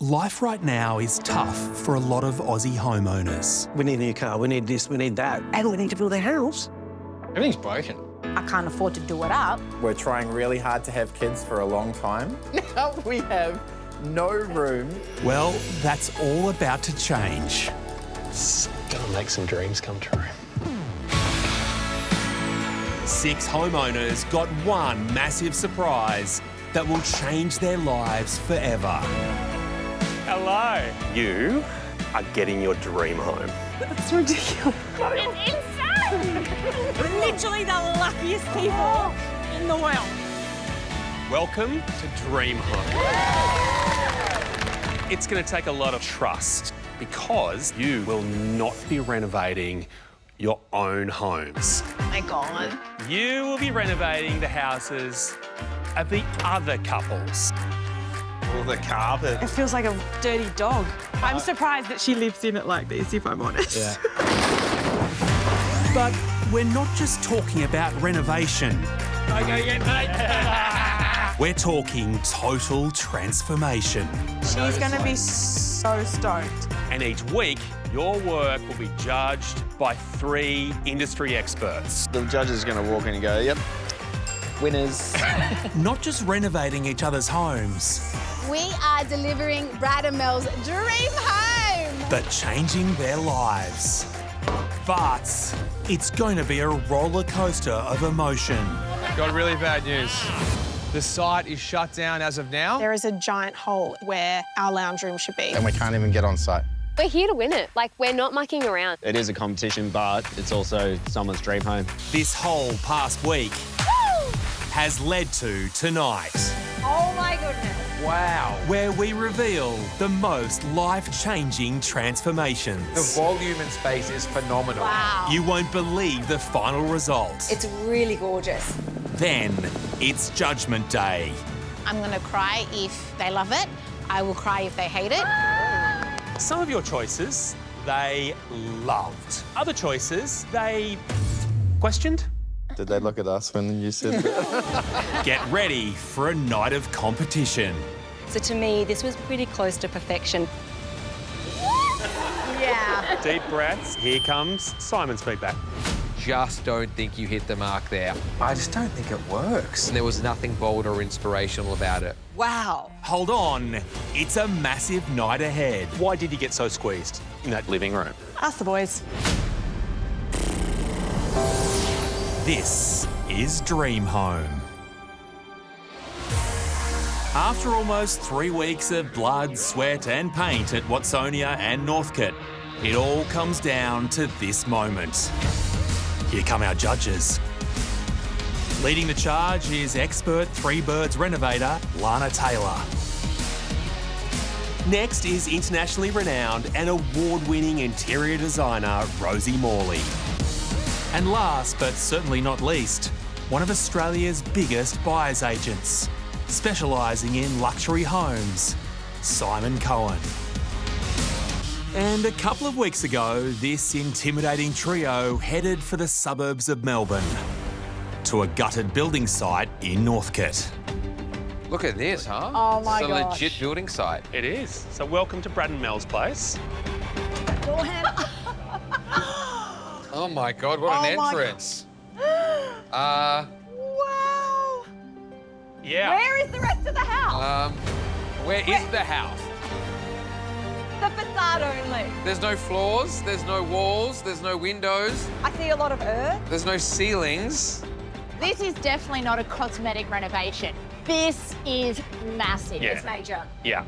Life right now is tough for a lot of Aussie homeowners. We need a new car, we need this, we need that, and we need to build a house. Everything's broken. I can't afford to do it up. We're trying really hard to have kids for a long time. Now we have no room. Well, that's all about to change. It's gonna make some dreams come true. 6 homeowners got one massive surprise that will change their lives forever. Hello. You are getting your dream home. It's ridiculous. It's insane. We're literally the luckiest people in the world. Welcome to Dream Home. It's going to take a lot of trust because you will not be renovating your own homes. Oh my God. You will be renovating the houses of the other couples. All the carpet. It feels like a dirty dog. I'm surprised that she lives in it like this, if I'm honest. Yeah. But we're not just talking about renovation. We're talking total transformation. She's going to be so stoked. And each week, your work will be judged by 3 industry experts. The judge is going to walk in and go, yep, winners. Not just renovating each other's homes, We are delivering Brad and Mel's dream home. but changing their lives. But it's going to be a roller coaster of emotion. Got really bad news. The site is shut down as of now. There is a giant hole where our lounge room should be. And we can't even get on site. We're here to win it. Like, we're not mucking around. It is a competition, but it's also someone's dream home. This whole past week has led to tonight, Oh my goodness. Wow. where we reveal the most life-changing transformations. The volume in space is phenomenal. Wow. You won't believe the final result. It's really gorgeous. Then it's Judgment Day. I'm going to cry if they love it. I will cry if they hate it. Some of your choices, they loved. Other choices, they questioned. Did they look at us when you said that? Get ready for a night of competition. So to me, this was pretty close to perfection. Yeah. Deep breaths. Here comes Simon's feedback. Just don't think you hit the mark there. I just don't think it works. And there was nothing bold or inspirational about it. Wow. Hold on, it's a massive night ahead. Why did you get so squeezed in that living room? Ask the boys. This is Dream Home. After almost 3 weeks of blood, sweat and paint at Watsonia and Northcote, it all comes down to this moment. Here come our judges. Leading the charge is expert 3 birds renovator, Lana Taylor. Next is internationally renowned and award-winning interior designer, Rosie Morley. And last, but certainly not least, one of Australia's biggest buyer's agents, specialising in luxury homes, Simon Cohen. And a couple of weeks ago, this intimidating trio headed for the suburbs of Melbourne to a gutted building site in Northcote. Look at this, huh? Oh my it's a gosh. legit building site. It is. So welcome to Brad and Mel's place. Oh my God, what an entrance. Wow. Yeah. Where is the rest of the house? Where is the house? The facade only. There's no floors, there's no walls, there's no windows, I see a lot of earth. there's no ceilings. This is definitely not a cosmetic renovation. This is massive. Yeah. It's major. Yeah.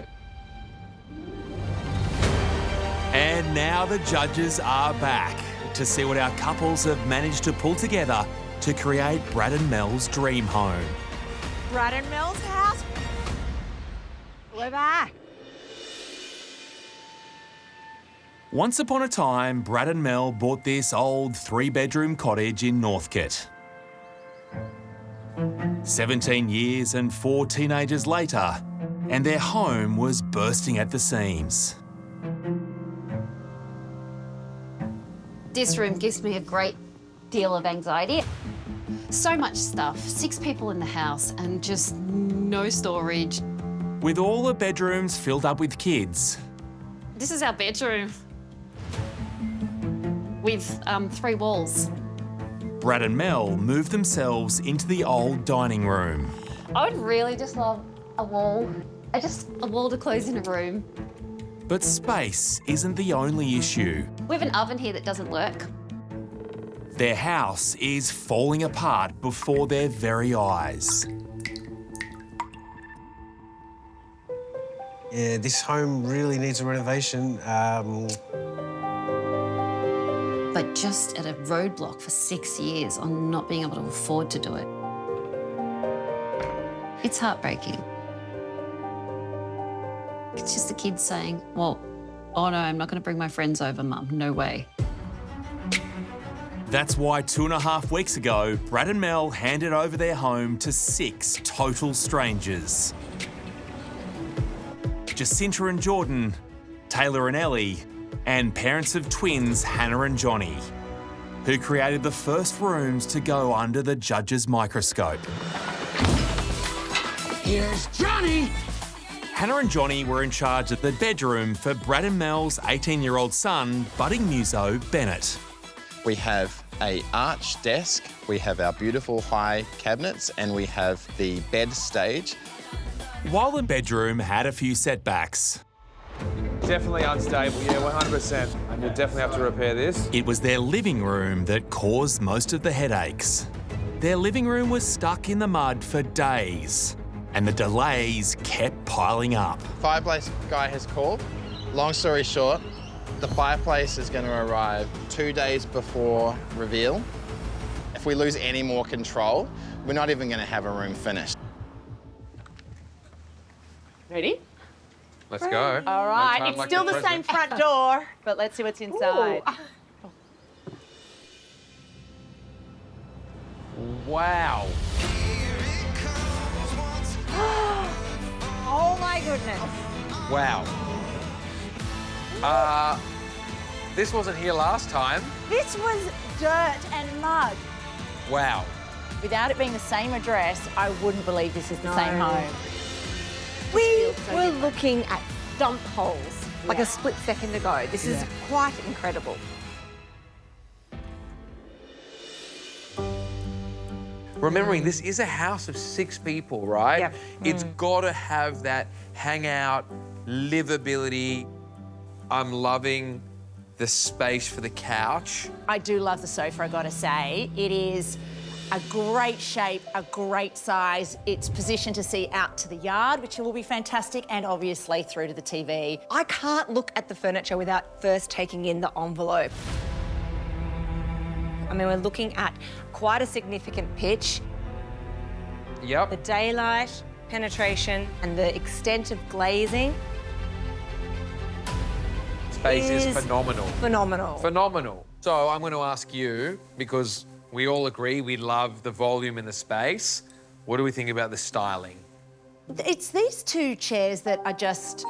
And now the judges are back to see what our couples have managed to pull together to create Brad and Mel's dream home. Brad and Mel's house. We're back. Once upon a time, Brad and Mel bought this old 3-bedroom cottage in Northcote. 17 years and 4 teenagers later, and their home was bursting at the seams. This room gives me a great deal of anxiety. So much stuff, 6 people in the house and just no storage. With all the bedrooms filled up with kids, This is our bedroom with 3 walls. Brad and Mel moved themselves into the old dining room. I would really just love a wall. A wall to close in a room. But space isn't the only issue. We have an oven here that doesn't work. Their house is falling apart before their very eyes. Yeah, this home really needs a renovation. But just at a roadblock for 6 years on not being able to afford to do it. It's heartbreaking. It's just the kids saying, well, oh no, I'm not going to bring my friends over, Mum. No way. That's why 2.5 weeks ago, Brad and Mel handed over their home to 6 total strangers. Jacinta and Jordan, Taylor and Ellie, and parents of twins Hannah and Johnny, who created the first rooms to go under the judge's microscope. Here's Johnny! Hannah and Johnny were in charge of the bedroom for Brad and Mel's 18-year-old son, budding muso Bennett. We have a arch desk, we have our beautiful high cabinets, and we have the bed stage. While the bedroom had a few setbacks, Definitely unstable, yeah, 100%. And you'll definitely have to repair this. it was their living room that caused most of the headaches. Their living room was stuck in the mud for days, and the delays kept piling up. Fireplace guy has called. Long story short, the fireplace is going to arrive 2 days before reveal. If we lose any more control, we're not even going to have a room finished. Ready? Let's go. All right, No time it's like still the present. same front door, but let's see what's inside. Wow. Oh my goodness. Wow. This wasn't here last time. This was dirt and mud. Wow. Without it being the same address, I wouldn't believe this is the same home. We were looking at dump holes like a split second ago. This is quite incredible. Remembering this is a house of 6 people, right? Yep. It's got to have that hangout, livability. I'm loving the space for the couch. I do love the sofa, I gotta say. It is a great shape, a great size. It's positioned to see out to the yard, which will be fantastic, and obviously through to the TV. I can't look at the furniture without first taking in the envelope. I mean, we're looking at quite a significant pitch. Yep. The daylight, penetration, and the extent of glazing. Space is is phenomenal. Phenomenal. Phenomenal. So I'm going to ask you, because we all agree we love the volume in the space. What do we think about the styling? It's these 2 chairs that are just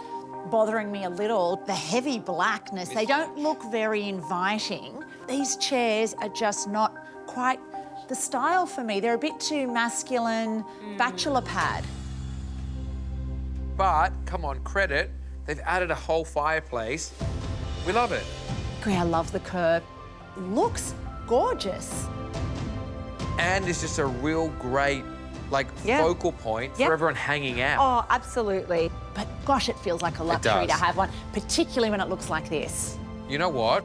bothering me a little. The heavy blackness, they don't look very inviting. These chairs are just not quite the style for me. They're a bit too masculine, bachelor pad. But, come on, credit, they've added a whole fireplace. We love it. Okay, I love the curb. Looks gorgeous. And it's just a real great, focal point for everyone hanging out. Oh, absolutely. But gosh, it feels like a luxury to does. have one, particularly when it looks like this. You know what?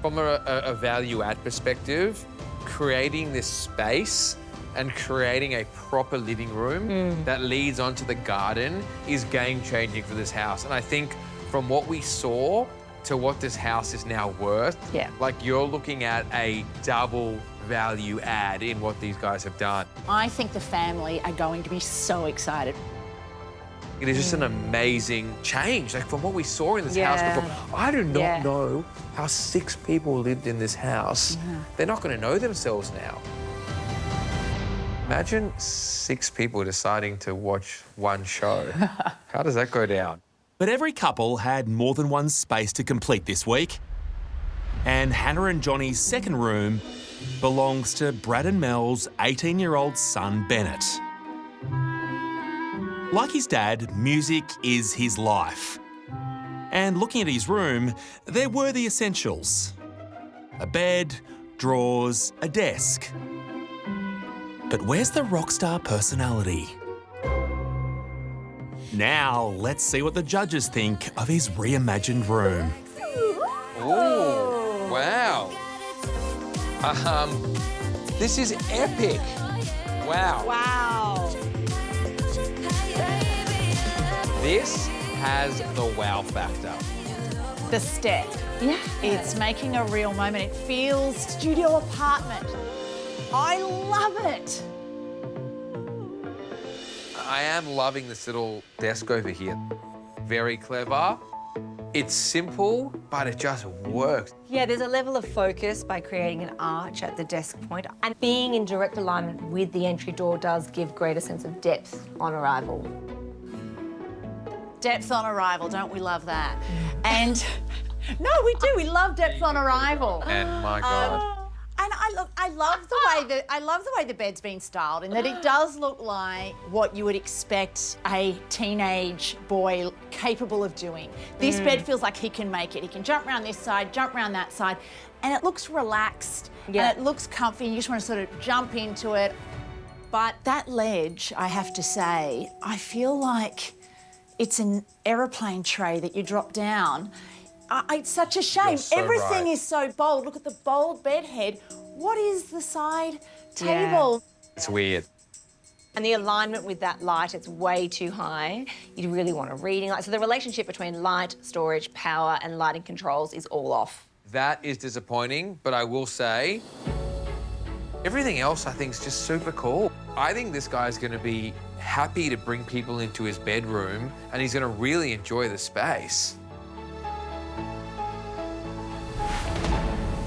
From a value add perspective, creating this space and creating a proper living room that leads onto the garden is game-changing for this house. And I think from what we saw to what this house is now worth, you're looking at a double value add in what these guys have done. I think the family are going to be so excited. It is just an amazing change, from what we saw in this house before. I do not know how 6 people lived in this house. They're not going to know themselves now. Imagine 6 people deciding to watch one show. How does that go down? But every couple had more than one space to complete this week. And Hannah and Johnny's second room belongs to Brad and Mel's 18-year-old son, Bennett. Like his dad, music is his life. And looking at his room, there were the essentials. A bed, drawers, a desk. But where's the rockstar personality? Now, let's see what the judges think of his reimagined room. Ooh, wow. This is epic. Wow. Wow. This has the wow factor. The step. Yeah. It's making a real moment. It feels studio apartment. I love it. I am loving this little desk over here. Very clever. It's simple, but it just works. Yeah, there's a level of focus by creating an arch at the desk point. And being in direct alignment with the entry door does give greater sense of depth on arrival. Depth on arrival, don't we love that? And no, we do. We love depth on arrival. And my God. And I love the way the bed's been styled, in that it does look like what you would expect a teenage boy capable of doing. This bed feels like he can make it. He can jump around this side, jump around that side, and it looks relaxed and it looks comfy. And you just want to sort of jump into it. But that ledge, I have to say, I feel like it's an aeroplane tray that you drop down. It's such a shame. So Everything right. is so bold. Look at the bold bed head. What is the side table? It's weird. And the alignment with that light, it's way too high. You really want a reading light. So the relationship between light, storage, power, and lighting controls is all off. That is disappointing, but I will say, everything else I think is just super cool. I think this guy's going to be happy to bring people into his bedroom, and he's going to really enjoy the space.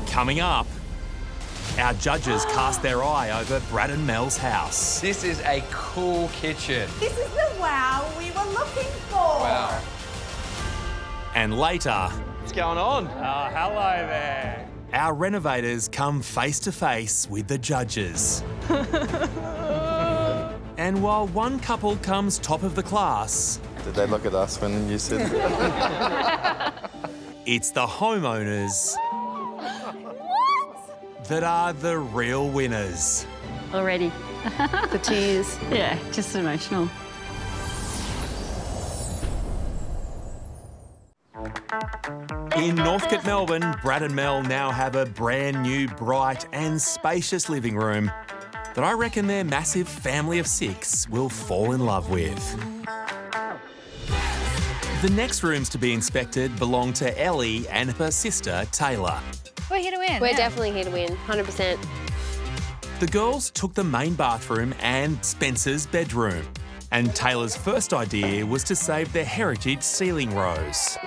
Coming up, our judges cast their eye over Brad and Mel's house. This is a cool kitchen. This is the wow we were looking for. Wow. And later, What's going on? Hello there. our renovators come face to face with the judges. And while one couple comes top of the class, Did they look at us when you said it's the homeowners that are the real winners. Already. The tears. Yeah, just emotional. In Northcote, Melbourne, Brad and Mel now have a brand new, bright and spacious living room that I reckon their massive family of 6 will fall in love with. The next rooms to be inspected belong to Ellie and her sister, Taylor. We're here to win. We're definitely here to win, 100%. The girls took the main bathroom and Spencer's bedroom. And Taylor's first idea was to save the heritage ceiling rose.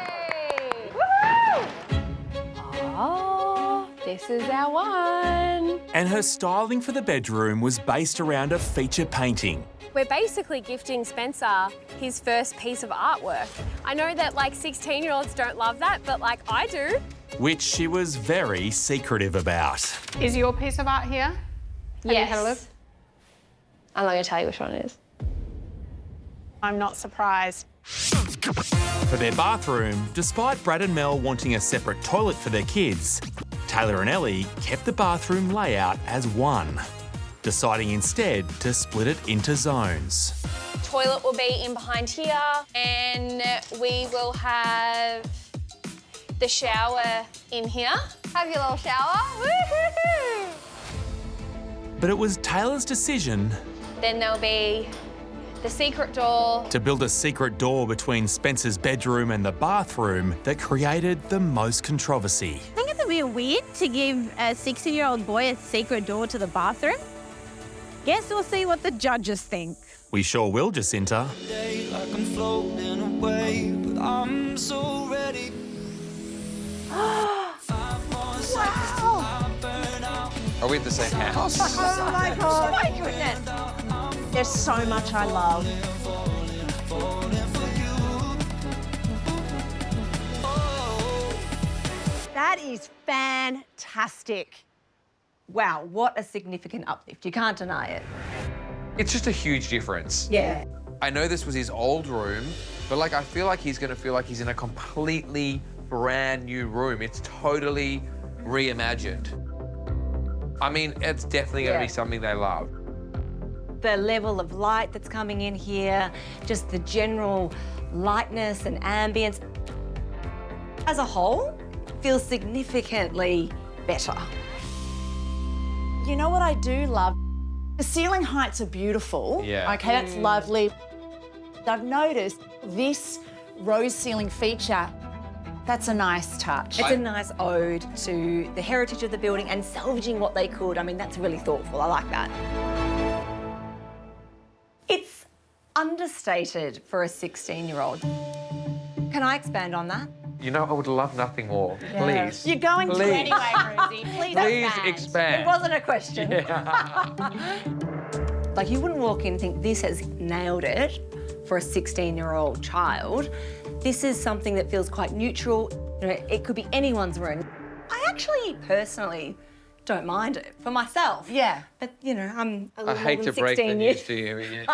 Oh, this is our one. And her styling for the bedroom was based around a feature painting. We're basically gifting Spencer his first piece of artwork. I know that like 16-year-olds don't love that, but like I do. Which she was very secretive about. Is your piece of art here? Yes. had a look? I'm not going to tell you which one it is. I'm not surprised. For their bathroom, despite Brad and Mel wanting a separate toilet for their kids, Taylor and Ellie kept the bathroom layout as one, deciding instead to split it into zones. Toilet will be in behind here, and we will have the shower in here. Have your little shower. Woo-hoo-hoo. But it was Taylor's decision Then there'll be the secret door. to build a secret door between Spencer's bedroom and the bathroom that created the most controversy. I think it's a bit weird to give a 16-year-old boy a secret door to the bathroom. Guess we'll see what the judges think. We sure will, Jacinta. Like I'm floating away, but I'm so ready. Are we at the same house? Oh my God. Oh my goodness. There's so much I love. That is fantastic. Wow, what a significant uplift. You can't deny it. It's just a huge difference. Yeah. I know this was his old room, but like I feel like he's gonna feel like he's in a completely brand new room. It's totally reimagined. I mean, it's definitely gonna be something they love. The level of light that's coming in here, just the general lightness and ambience, as a whole, feels significantly better. You know what I do love? The ceiling heights are beautiful. Yeah. Okay, that's lovely. I've noticed this rose ceiling feature, that's a nice touch. It's a nice ode to the heritage of the building and salvaging what they could. I mean, that's really thoughtful. I like that. It's understated for a 16-year-old. Can I expand on that? You know, I would love nothing more. Yeah. Please. You're going to Please. anyway, Rosie. Please expand. It wasn't a question. Yeah. Like, you wouldn't walk in and think this has nailed it for a 16-year-old child. This is something that feels quite neutral. You know, it could be anyone's room. I actually, personally, don't mind it for myself. Yeah. But, you know, I'm a I little hate more to than break 16 the years. news to you.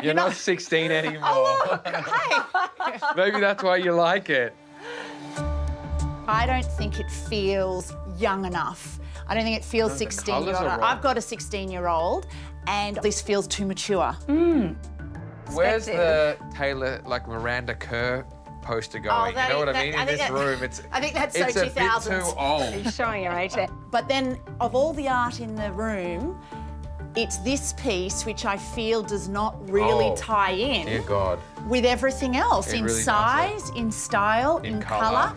You're not 16 anymore. Oh, look, hey. Maybe that's why you like it. I don't think it feels young enough. I don't think it feels 16-year-old. colours are right. I've got a 16-year-old and this feels too mature. Where's the Taylor, like Miranda Kerr poster going? You know what I mean? In this room, it's I think that's it's so a bit 2000s. too old. You're showing your age there. But then, of all the art in the room, it's this piece which I feel does not really tie in Dear God. with everything else It in really size, in style, in colour.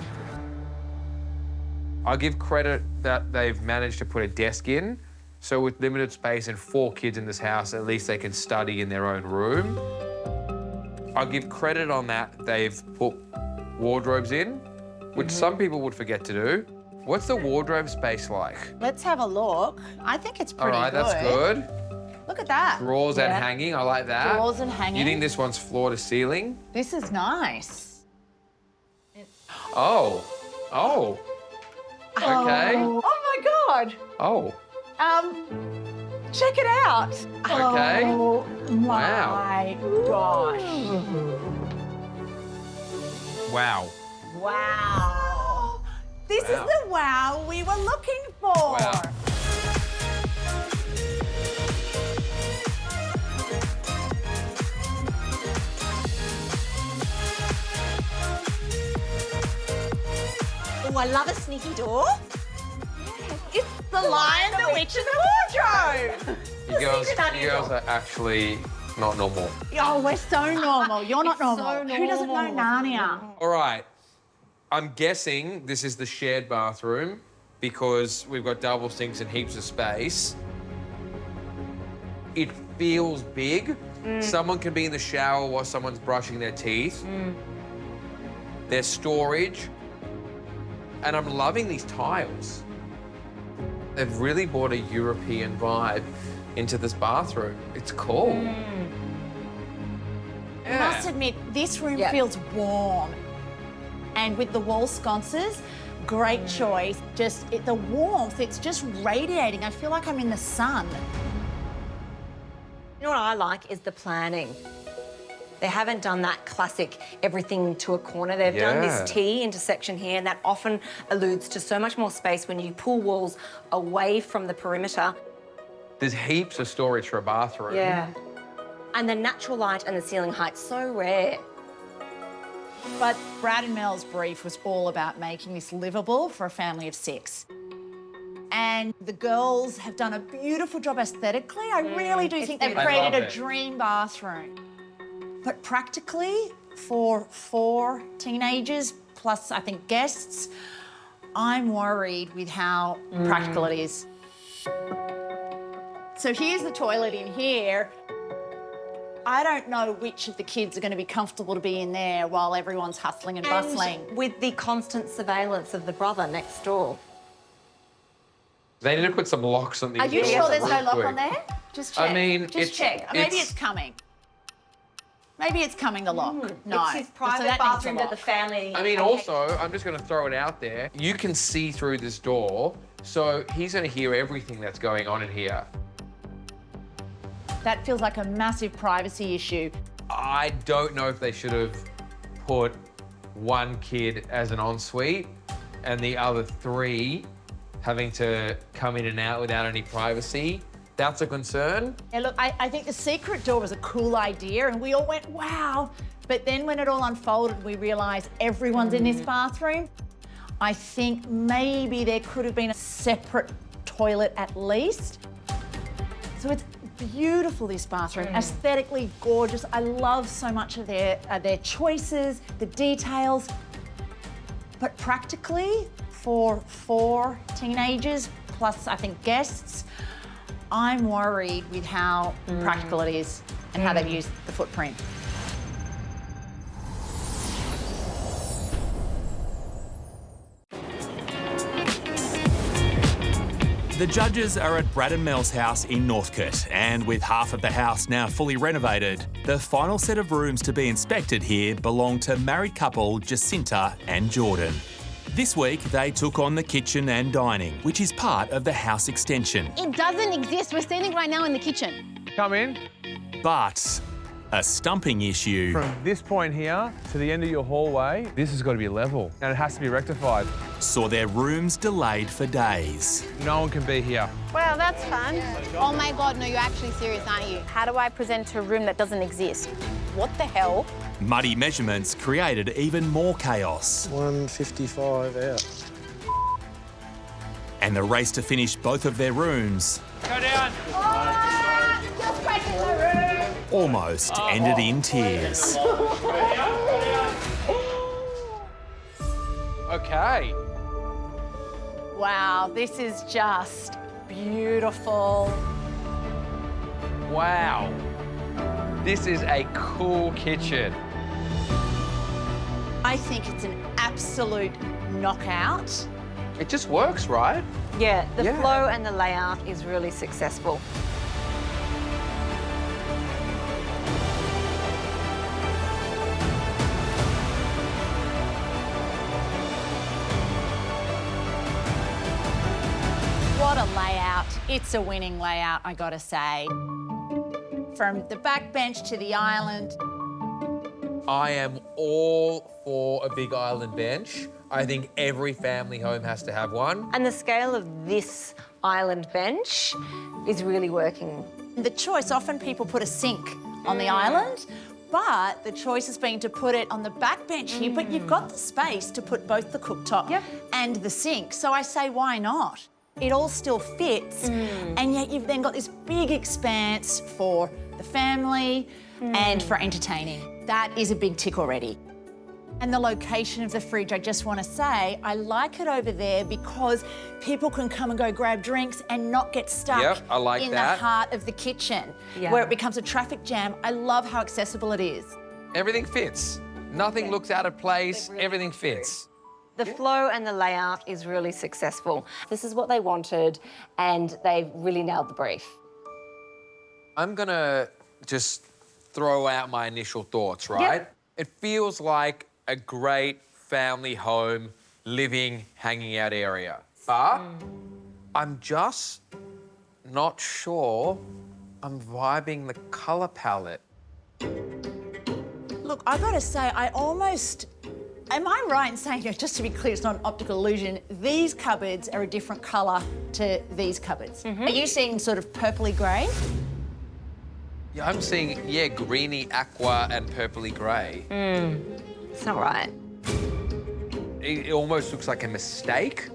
I'll give credit that they've managed to put a desk in. So with limited space and 4 kids in this house, at least they can study in their own room. I'll give credit on that they've put wardrobes in, which some people would forget to do. What's the wardrobe space like? Let's have a look. I think it's All pretty right, good. that's good. Look at that. Drawers and hanging, I like that. Drawers and hanging. You think this one's floor to ceiling? This is nice. Oh, okay. Oh my God. Oh, Check it out. Okay. Oh my gosh. wow. Wow. This is Wow. the wow we were looking for. Wow. Oh, I love a sneaky door. It's the Lion, the Witch, and the Wardrobe. You girls are actually not normal. Oh, we're so normal. You're not normal. so Who doesn't know Narnia? All right. I'm guessing this is the shared bathroom because we've got double sinks and heaps of space. It feels big. Someone can be in the shower while someone's brushing their teeth. There's storage. And I'm loving these tiles. They've really brought a European vibe into this bathroom. It's cool. I must admit, this room feels warm. And with the wall sconces, great choice. Just the warmth, it's just radiating. I feel like I'm in the sun. You know what I like is the planning. They haven't done that classic everything to a corner. They've done this T intersection here, and that often alludes to so much more space when you pull walls away from the perimeter. There's heaps of storage for a bathroom. Yeah. And the natural light and the ceiling height, so rare. But Brad and Mel's brief was all about making this livable for a family of 6. And the girls have done a beautiful job aesthetically. I really do think they've beautiful. created I a love it. dream bathroom. But practically, for 4 teenagers, plus I think guests, I'm worried with how practical it is. So here's the toilet in here. I don't know which of the kids are going to be comfortable to be in there while everyone's hustling and bustling. And with the constant surveillance of the brother next door. They need to put some locks on these Are you doors sure there's no real lock quick. on there? Just check. I mean, just check. Maybe it's coming. Maybe it's coming, the lock. No. It's his So private that needs a bathroom that lock. the family... I mean, also, I'm just going to throw it out there. You can see through this door, so he's going to hear everything that's going on in here. That feels like a massive privacy issue. I don't know if they should have put one kid as an ensuite and the other 3 having to come in and out without any privacy. That's a concern. Yeah, look, I think the secret door was a cool idea and we all went, wow. But then when it all unfolded, we realised everyone's in this bathroom. I think maybe there could have been a separate toilet at least. So it's beautiful, this bathroom, aesthetically gorgeous. I love so much of their choices, the details. But practically, for 4 teenagers, plus I think guests, I'm worried with how practical it is and how they've used the footprint. The judges are at Brad and Mel's house in Northcote, and with half of the house now fully renovated, the final set of rooms to be inspected here belong to married couple Jacinta and Jordan. This week, they took on the kitchen and dining, which is part of the house extension. It doesn't exist. We're standing right now in the kitchen. Come in. But a stumping issue. From this point here to the end of your hallway, this has got to be level and it has to be rectified. Saw their rooms delayed for days. No one can be here. Well, that's fun. Oh my God, no, you're actually serious, aren't you? How do I present to a room that doesn't exist? What the hell? Muddy measurements created even more chaos. 155 out. And the race to finish both of their rooms Go down. Just breaking the room. almost ended in tears. Okay. Wow, this is just beautiful. Wow. This is a cool kitchen. I think it's an absolute knockout. It just works, right? Yeah, the flow and the layout is really successful. What a layout. It's a winning layout, I gotta say. From the back bench to the island. I am all for a big island bench. I think every family home has to have one. And the scale of this island bench is really working. The choice, often people put a sink on the island, but the choice has been to put it on the back bench here, but you've got the space to put both the cooktop and the sink. So I say, why not? It all still fits, and yet you've then got this big expanse for the family and for entertaining. That is a big tick already. And the location of the fridge, I just want to say, I like it over there because people can come and go grab drinks and not get stuck I like in that. the heart of the kitchen, where it becomes a traffic jam. I love how accessible it is. Everything fits. Nothing looks out of place. Everything fits. The flow and the layout is really successful. This is what they wanted, and they've really nailed the brief. I'm gonna just throw out my initial thoughts, right? It feels like a great family home, living, hanging out area. But I'm just not sure I'm vibing the colour palette. Look, I gotta say, I almost, am I right in saying, just to be clear, it's not an optical illusion, these cupboards are a different colour to these cupboards. Are you seeing sort of purpley grey? Yeah, I'm seeing, greeny, aqua and purpley grey. It's not right. It almost looks like a mistake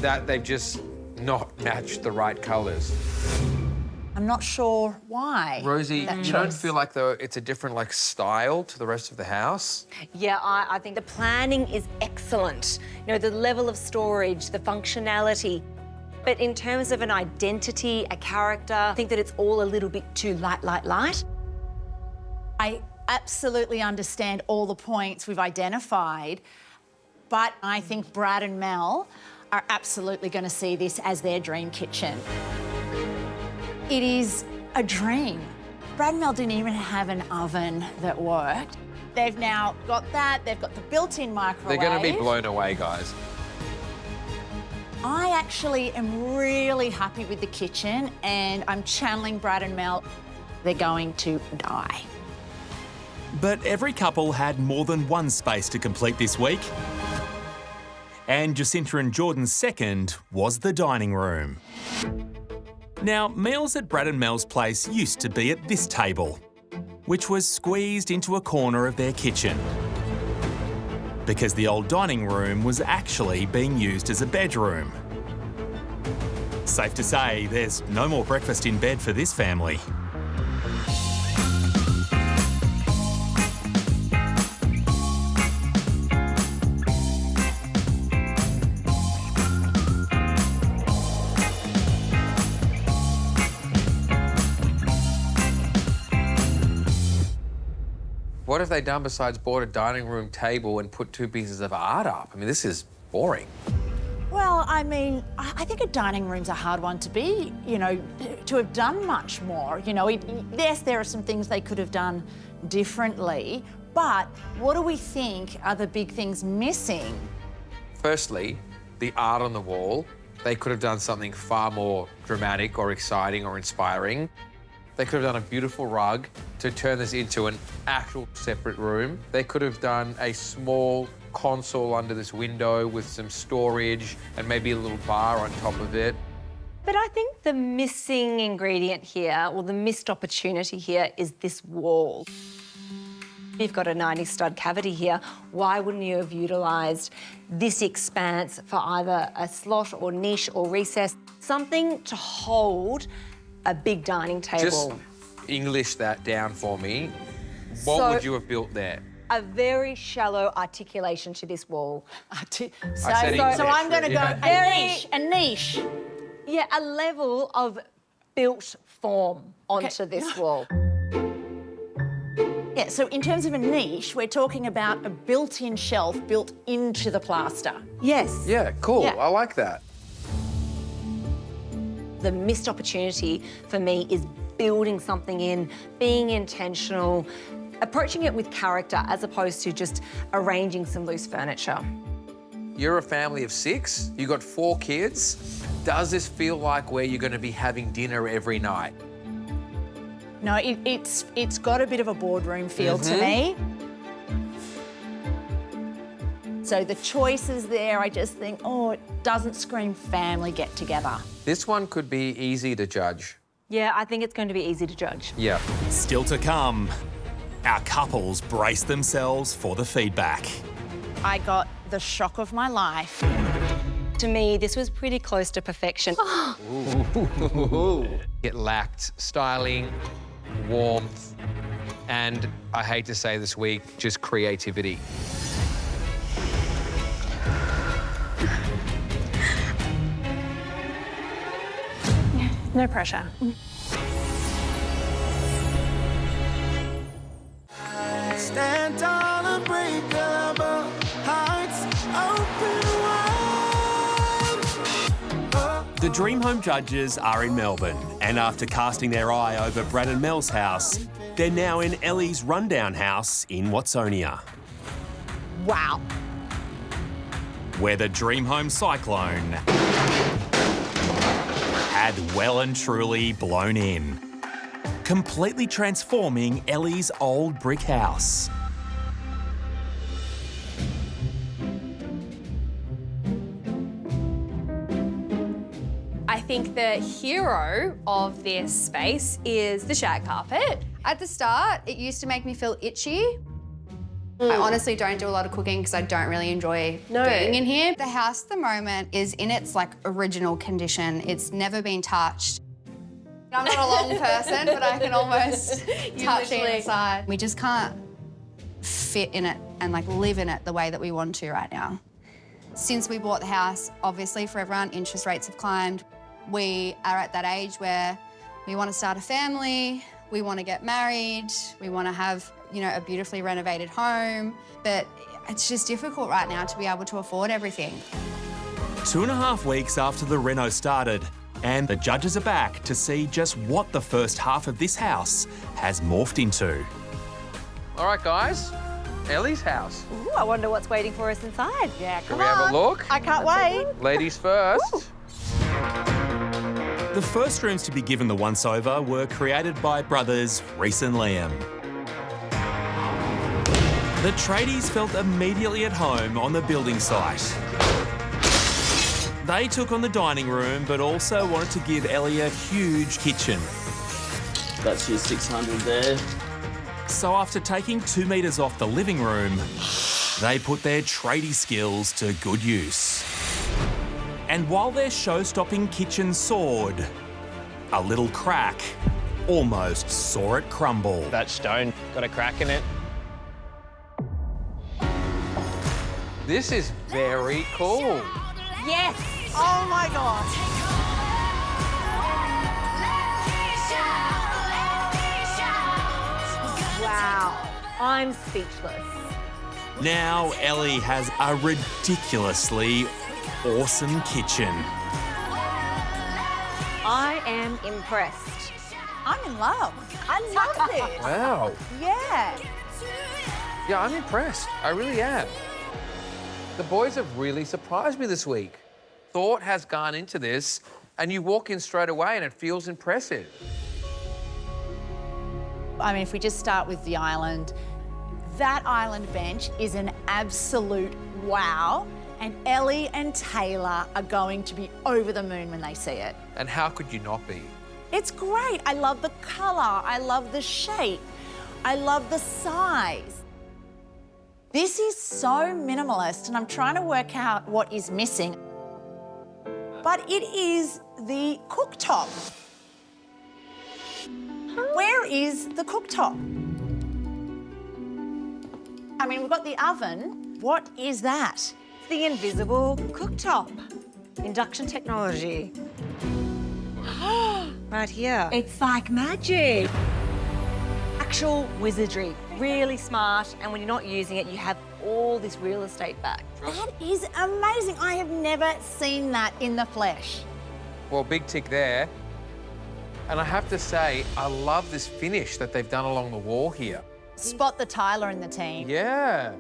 that they've just not matched the right colours. I'm not sure why. Rosie, that you choice. don't feel like though it's a different style to the rest of the house? Yeah, I think the planning is excellent. You know, the level of storage, the functionality. But in terms of an identity, a character, I think that it's all a little bit too light. I absolutely understand all the points we've identified, but I think Brad and Mel are absolutely going to see this as their dream kitchen. It is a dream. Brad and Mel didn't even have an oven that worked. They've now got that, they've got the built-in microwave. They're going to be blown away, guys. I actually am really happy with the kitchen, and I'm channeling Brad and Mel. They're going to die. But every couple had more than one space to complete this week. And Jacinta and Jordan's second was the dining room. Now, meals at Brad and Mel's place used to be at this table, which was squeezed into a corner of their kitchen, because the old dining room was actually being used as a bedroom. Safe to say, there's no more breakfast in bed for this family. What have they done besides bought a dining room table and put 2 pieces of art up? I mean, this is boring. Well, I mean, I think a dining room's a hard one to be, you know, to have done much more. You know, yes, there are some things they could have done differently, but what do we think are the big things missing? Firstly, the art on the wall. They could have done something far more dramatic or exciting or inspiring. They could have done a beautiful rug to turn this into an actual separate room. They could have done a small console under this window with some storage and maybe a little bar on top of it. But I think the missing ingredient here, or the missed opportunity here, is this wall. You've got a 90 stud cavity here. Why wouldn't you have utilised this expanse for either a slot or niche or recess? Something to hold a big dining table. Just English that down for me. What would you have built there? A very shallow articulation to this wall. So I'm going to go a niche. Yeah, a level of built form onto this wall. Yeah, so in terms of a niche, we're talking about a built-in shelf built into the plaster. Yes. Yeah, cool. Yeah. I like that. The missed opportunity for me is building something in, being intentional, approaching it with character as opposed to just arranging some loose furniture. You're a family of 6, you got 4 kids. Does this feel like where you're going to be having dinner every night? No, it's got a bit of a boardroom feel to me. So the choices there, I just think, oh, it doesn't scream family get together. This one could be easy to judge. Yeah, I think it's going to be easy to judge. Yeah. Still to come, our couples brace themselves for the feedback. I got the shock of my life. To me, this was pretty close to perfection. It lacked styling, warmth, and I hate to say this week, just creativity. No pressure. Stand tall, unbreakable heights, open wide. The Dream Home judges are in Melbourne, and after casting their eye over Brad and Mel's house, they're now in Ellie's rundown house in Watsonia. Wow. Where the Dream Home cyclone had well and truly blown in, completely transforming Ellie's old brick house. I think the hero of this space is the shag carpet. At the start, it used to make me feel itchy. I honestly don't do a lot of cooking because I don't really enjoy being in here. The house at the moment is in its original condition. It's never been touched. I'm not a long person, but I can almost touch the inside. We just can't fit in it and live in it the way that we want to right now. Since we bought the house, obviously for everyone, interest rates have climbed. We are at that age where we want to start a family, we want to get married, we want to have, a beautifully renovated home, but it's just difficult right now to be able to afford everything. 2.5 weeks after the reno started, and the judges are back to see just what the first half of this house has morphed into. All right, guys, Ellie's house. Ooh, I wonder what's waiting for us inside. Yeah, Can we have a look? I can't wait. Ladies first. Ooh. The first rooms to be given the once-over were created by brothers Reese and Liam. The tradies felt immediately at home on the building site. They took on the dining room, but also wanted to give Ellie a huge kitchen. That's your 600 there. So after taking 2 metres off the living room, they put their tradie skills to good use. And while their show-stopping kitchen soared, a little crack almost saw it crumble. That stone got a crack in it. This is very cool. Yes! Oh my God. Wow, I'm speechless. Now Ellie has a ridiculously awesome kitchen. I am impressed. I'm in love. I love this. Wow. Yeah. Yeah, I'm impressed. I really am. The boys have really surprised me this week. Thought has gone into this, and you walk in straight away and it feels impressive. I mean, if we just start with the island, that island bench is an absolute wow. And Ellie and Taylor are going to be over the moon when they see it. And how could you not be? It's great. I love the colour. I love the shape. I love the size. This is so minimalist, and I'm trying to work out what is missing. But it is the cooktop. Where is the cooktop? I mean, we've got the oven. What is that? The invisible cooktop. Induction technology. Right here. It's like magic. Actual wizardry. Really smart, and when you're not using it, you have all this real estate back. That is amazing. I have never seen that in the flesh. Well, big tick there. And I have to say, I love this finish that they've done along the wall here. Spot the Tyler in the team. Yeah.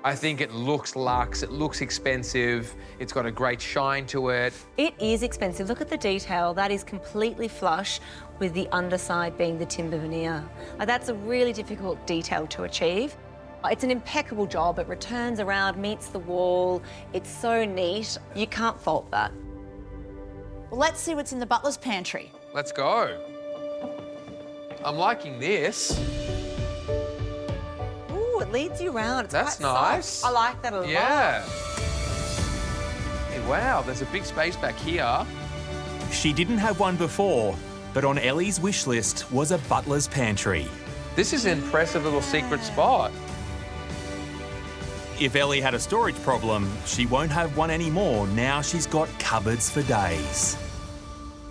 I think it looks luxe, it looks expensive, it's got a great shine to it. It is expensive. Look at the detail. That is completely flush with the underside being the timber veneer. That's a really difficult detail to achieve. It's an impeccable job. It returns around, meets the wall. It's so neat. You can't fault that. Well, let's see what's in the butler's pantry. Let's go. I'm liking this. Ooh, it leads you around. It's That's quite nice. soft. I like that a lot. Yeah. Hey, wow, there's a big space back here. She didn't have one before, but on Ellie's wish list was a butler's pantry. This is an impressive little secret spot. If Ellie had a storage problem, she won't have one anymore. Now she's got cupboards for days.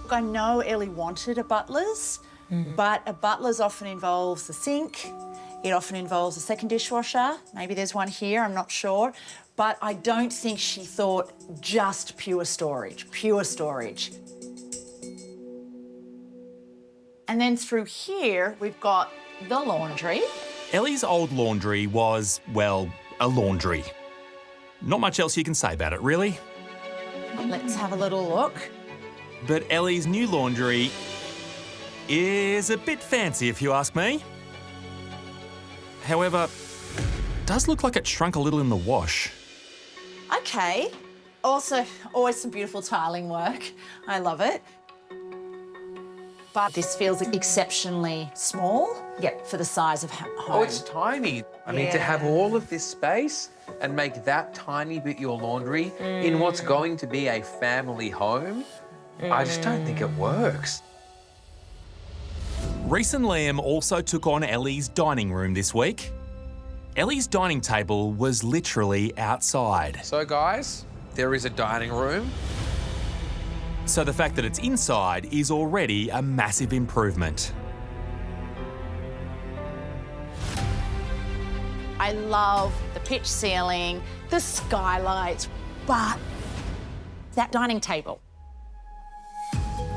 Look, I know Ellie wanted a butler's, but a butler's often involves the sink. It often involves a second dishwasher. Maybe there's one here, I'm not sure. But I don't think she thought just pure storage. And then through here, we've got the laundry. Ellie's old laundry was, well, a laundry. Not much else you can say about it, really. Let's have a little look. But Ellie's new laundry is a bit fancy, if you ask me. However, does look like it shrunk a little in the wash. Okay. Also, always some beautiful tiling work. I love it. But this feels exceptionally small for the size of home. Oh, it's tiny. I mean, to have all of this space and make that tiny bit your laundry in what's going to be a family home, I just don't think it works. Reese and Liam also took on Ellie's dining room this week. Ellie's dining table was literally outside. So, guys, there is a dining room. So the fact that it's inside is already a massive improvement. I love the pitch ceiling, the skylights, but that dining table,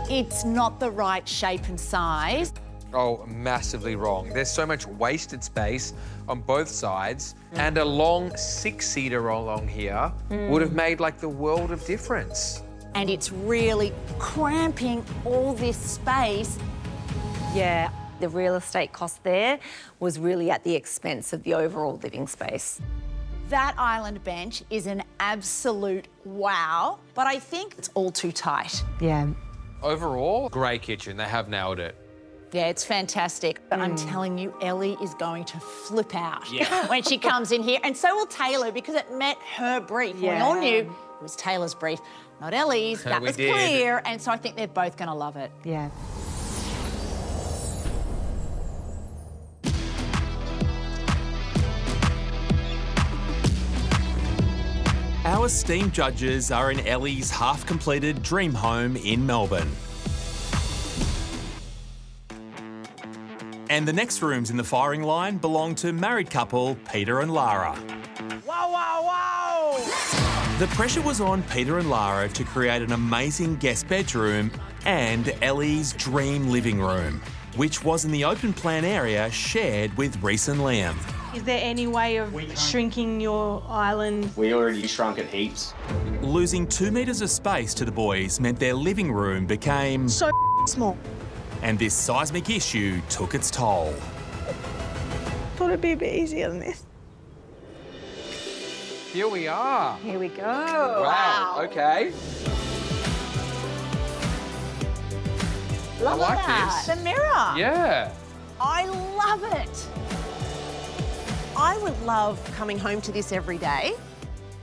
it's not the right shape and size. Oh, massively wrong. There's so much wasted space on both sides, and a long six-seater along here would have made like the world of difference. And it's really cramping all this space. Yeah, The real estate cost there was really at the expense of the overall living space. That island bench is an absolute wow, but I think it's all too tight. Yeah. Overall, great kitchen. They have nailed it. Yeah, it's fantastic. But I'm telling you, Ellie is going to flip out Yeah. when she comes in here. And so will Taylor, because it met her brief. Yeah. We all knew it was Taylor's brief, not Ellie's. That We was did. clear. And so I think they're both going to love it. Yeah. Our esteemed judges are in Ellie's half-completed dream home in Melbourne. And the next rooms in the firing line belong to married couple Peter and Lara. Wow, wow, wow! The pressure was on Peter and Lara to create an amazing guest bedroom and Ellie's dream living room, which was in the open plan area shared with Reese and Liam. Is there any way of shrinking your island? We already shrunk it heaps. Losing 2 metres of space to the boys meant their living room became so small. And this seismic issue took its toll. Thought it'd be a bit easier than this. Here we are. Here we go. Wow. Okay. Love I like that. this. The mirror. Yeah. I love it. I would love coming home to this every day.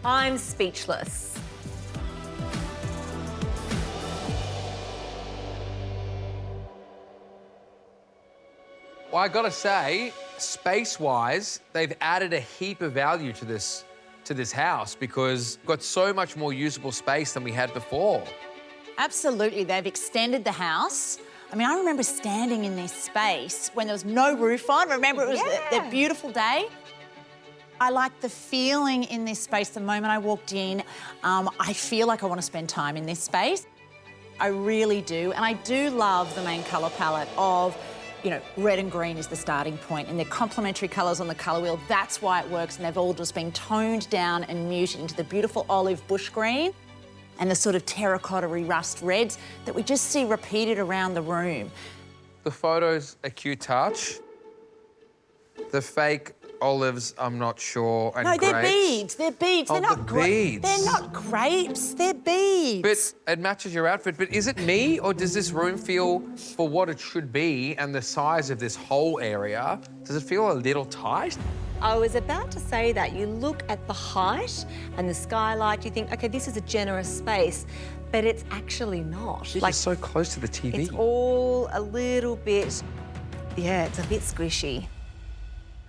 I'm speechless. Well, I gotta say, space-wise, they've added a heap of value to this house because we've got so much more usable space than we had before. Absolutely, they've extended the house. I mean, I remember standing in this space when there was no roof on. Remember, it was the beautiful day. I like the feeling in this space. The moment I walked in, I feel like I want to spend time in this space. I really do. And I do love the main colour palette of, you know, red and green is the starting point, and they're complementary colours on the colour wheel. That's why it works, and they've all just been toned down and muted into the beautiful olive bush green and the sort of terracotta-y rust reds that we just see repeated around the room. The photos, a cute touch. The fake olives, I'm not sure, and No, they're grapes. beads. They're beads. Oh, They're not the beads. They're not grapes. They're beads. But it matches your outfit. But is it me, or does this room feel, for what it should be and the size of this whole area, does it feel a little tight? I was about to say that. You look at the height and the skylight, you think, okay, this is a generous space, but it's actually not. It's so close to the TV. It's all a little bit, yeah, it's a bit squishy.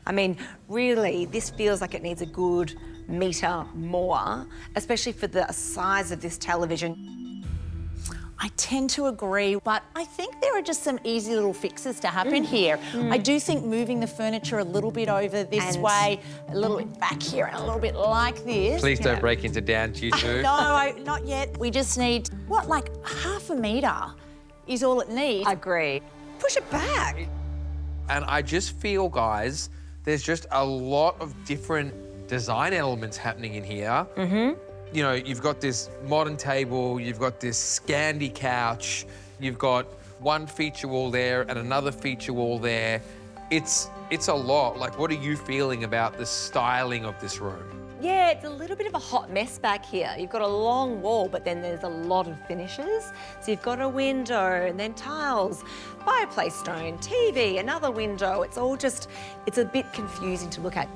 I mean, really, this feels like it needs a good metre more, especially for the size of this television. I tend to agree, but I think there are just some easy little fixes to happen here. I do think moving the furniture a little bit over this way, a little bit back here, and a little bit like this. Please don't break into Dan Tutu. No, not yet. We just need, what, like half a metre is all it needs. I agree. Push it back. And I just feel, guys, there's just a lot of different design elements happening in here. You know, you've got this modern table, you've got this Scandi couch, you've got one feature wall there and another feature wall there. It's a lot. Like, what are you feeling about the styling of this room? Yeah, it's a little bit of a hot mess back here. You've got a long wall, but then there's a lot of finishes. So you've got a window and then tiles, fireplace stone, TV, another window. It's all just, it's a bit confusing to look at.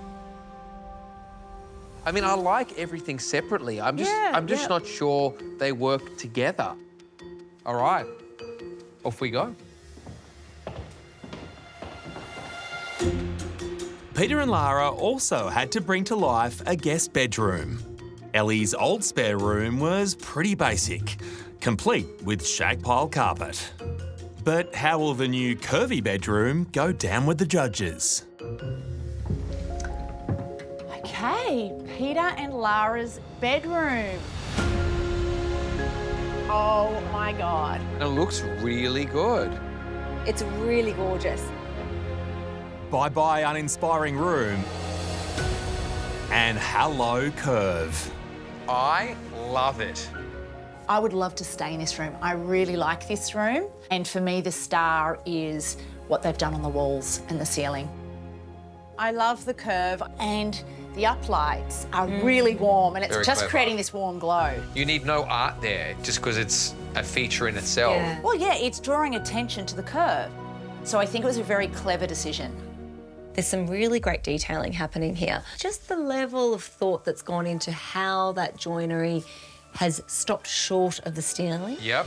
I mean, I like everything separately. I'm just not sure they work together. All right, off we go. Peter and Lara also had to bring to life a guest bedroom. Ellie's old spare room was pretty basic, complete with shag pile carpet. But how will the new curvy bedroom go down with the judges? Okay, Peter and Lara's bedroom. Oh my God. It looks really good. It's really gorgeous. Bye-bye uninspiring room. And hello curve. I love it. I would love to stay in this room. I really like this room. And for me, the star is what they've done on the walls and the ceiling. I love the curve, and the uplights are really warm, and it's Very just clever. creating this warm glow. You need no art there just because it's a feature in itself. Well, yeah, it's drawing attention to the curve. So I think it was a very clever decision. There's some really great detailing happening here. Just the level of thought that's gone into how that joinery has stopped short of the ceiling. Yep.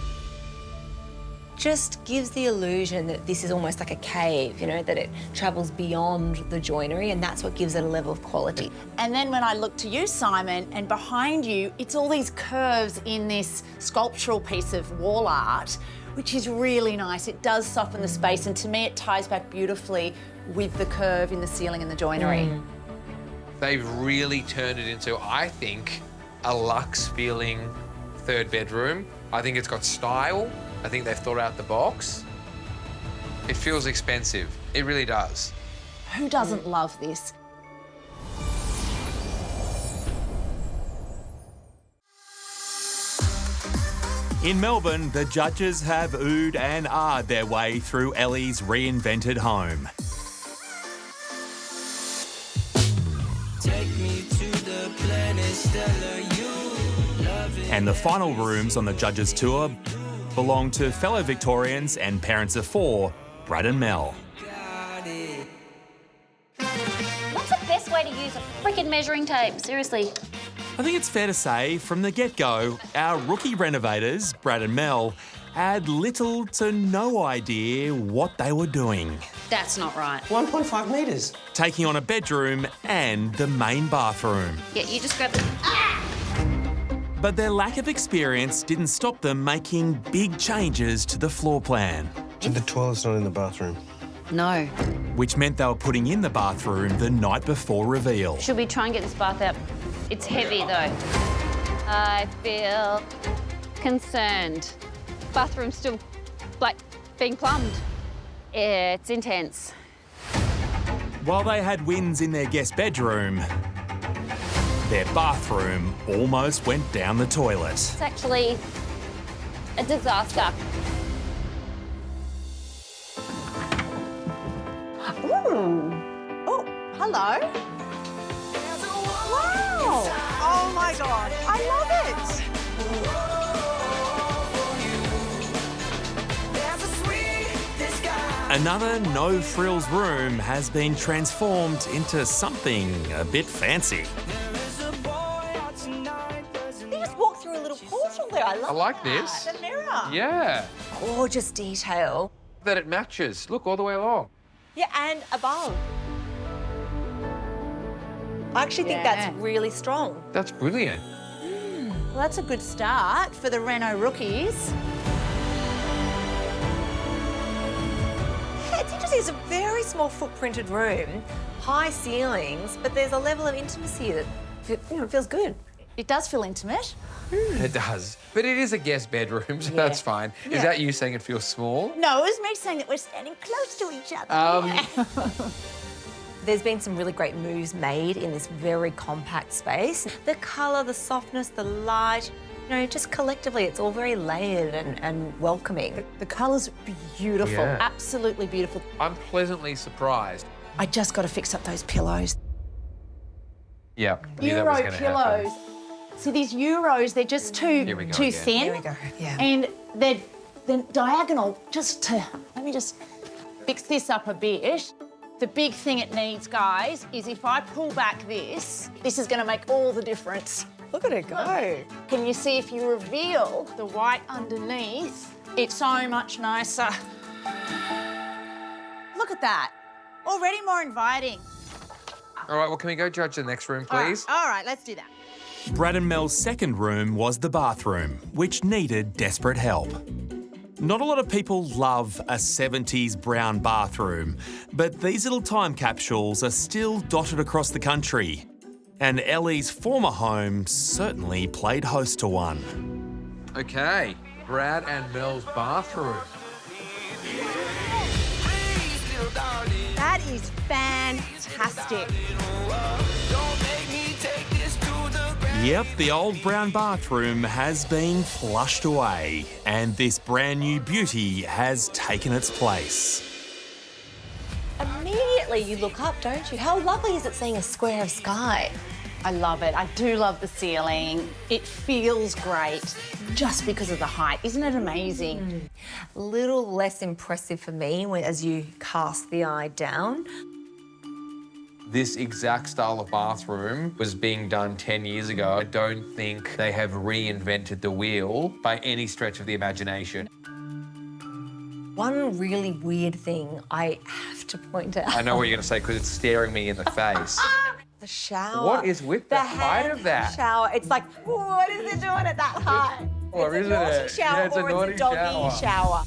Just gives the illusion that this is almost like a cave, you know, that it travels beyond the joinery, and that's what gives it a level of quality. And then when I look to you, Simon, and behind you, it's all these curves in this sculptural piece of wall art, which is really nice. It does soften the space, and to me, it ties back beautifully with the curve in the ceiling and the joinery. They've really turned it into, I think, a luxe feeling third bedroom. I think it's got style. I think they've thought out the box. It feels expensive. It really does. Who doesn't love this? In Melbourne, the judges have oohed and ahed their way through Ellie's reinvented home. Take me to the planet Stella, you love it. And the final rooms on the judges' tour belong to fellow Victorians and parents of four, Brad and Mel. What's the best way to use a freaking measuring tape? Seriously. I think it's fair to say, from the get-go, our rookie renovators, Brad and Mel, had little to no idea what they were doing. That's not right. 1.5 metres. Taking on a bedroom and the main bathroom. Yeah, you just grab the... But their lack of experience didn't stop them making big changes to the floor plan. So the toilet's not in the bathroom? No. Which meant they were putting in the bathroom the night before reveal. Should we try and get this bath out? It's heavy, though. I feel concerned. Bathroom's still, like, being plumbed. It's intense. While they had wins in their guest bedroom, their bathroom almost went down the toilet. It's actually a disaster. Ooh. Oh, hello. Wow. Oh, my God. I love it. Another no-frills room has been transformed into something a bit fancy. You just walk through a little portal there. I like this. The mirror. Yeah. Gorgeous detail. That it matches. Look, all the way along. Yeah, and above. I actually think that's really strong. That's brilliant. Well, that's a good start for the Reno rookies. Yeah, it's interesting. It's a very small footprinted room, high ceilings, but there's a level of intimacy that feels good. It does feel intimate. It does. But it is a guest bedroom, so that's fine. Yeah. Is that you saying it feels small? No, it was me saying that we're standing close to each other. There's been some really great moves made in this very compact space. The colour, the softness, the light, just collectively, it's all very layered and welcoming. The colour's beautiful, Yeah. absolutely beautiful. I'm pleasantly surprised. I just got to fix up those pillows. Yeah, I knew that was Euro gonna pillows. happen. See, these Euros, they're just too Here we go too again. thin. Here we go, yeah. And they're diagonal, let me just fix this up a bit. The big thing it needs, guys, is if I pull back this is going to make all the difference. Look at it go. Can you see if you reveal the white underneath, it's so much nicer. Look at that. Already more inviting. All right, well, can we go judge the next room, please? All right, let's do that. Brad and Mel's second room was the bathroom, which needed desperate help. Not a lot of people love a 70s brown bathroom, but these little time capsules are still dotted across the country. And Ellie's former home certainly played host to one. Okay, Brad and Mel's bathroom. That is fantastic. Yep, the old brown bathroom has been flushed away and this brand new beauty has taken its place. Immediately you look up, don't you? How lovely is it seeing a square of sky? I love it. I do love the ceiling. It feels great just because of the height. Isn't it amazing? A little less impressive for me as you cast the eye down. This exact style of bathroom was being done 10 years ago. I don't think they have reinvented the wheel by any stretch of the imagination. One really weird thing I have to point out. I know what you're going to say because it's staring me in the face. The shower. What is with the height of that? Shower. It's like, what is it doing at that height? Or it's isn't a naughty it? shower Yeah, it's a or naughty it's a doggy shower.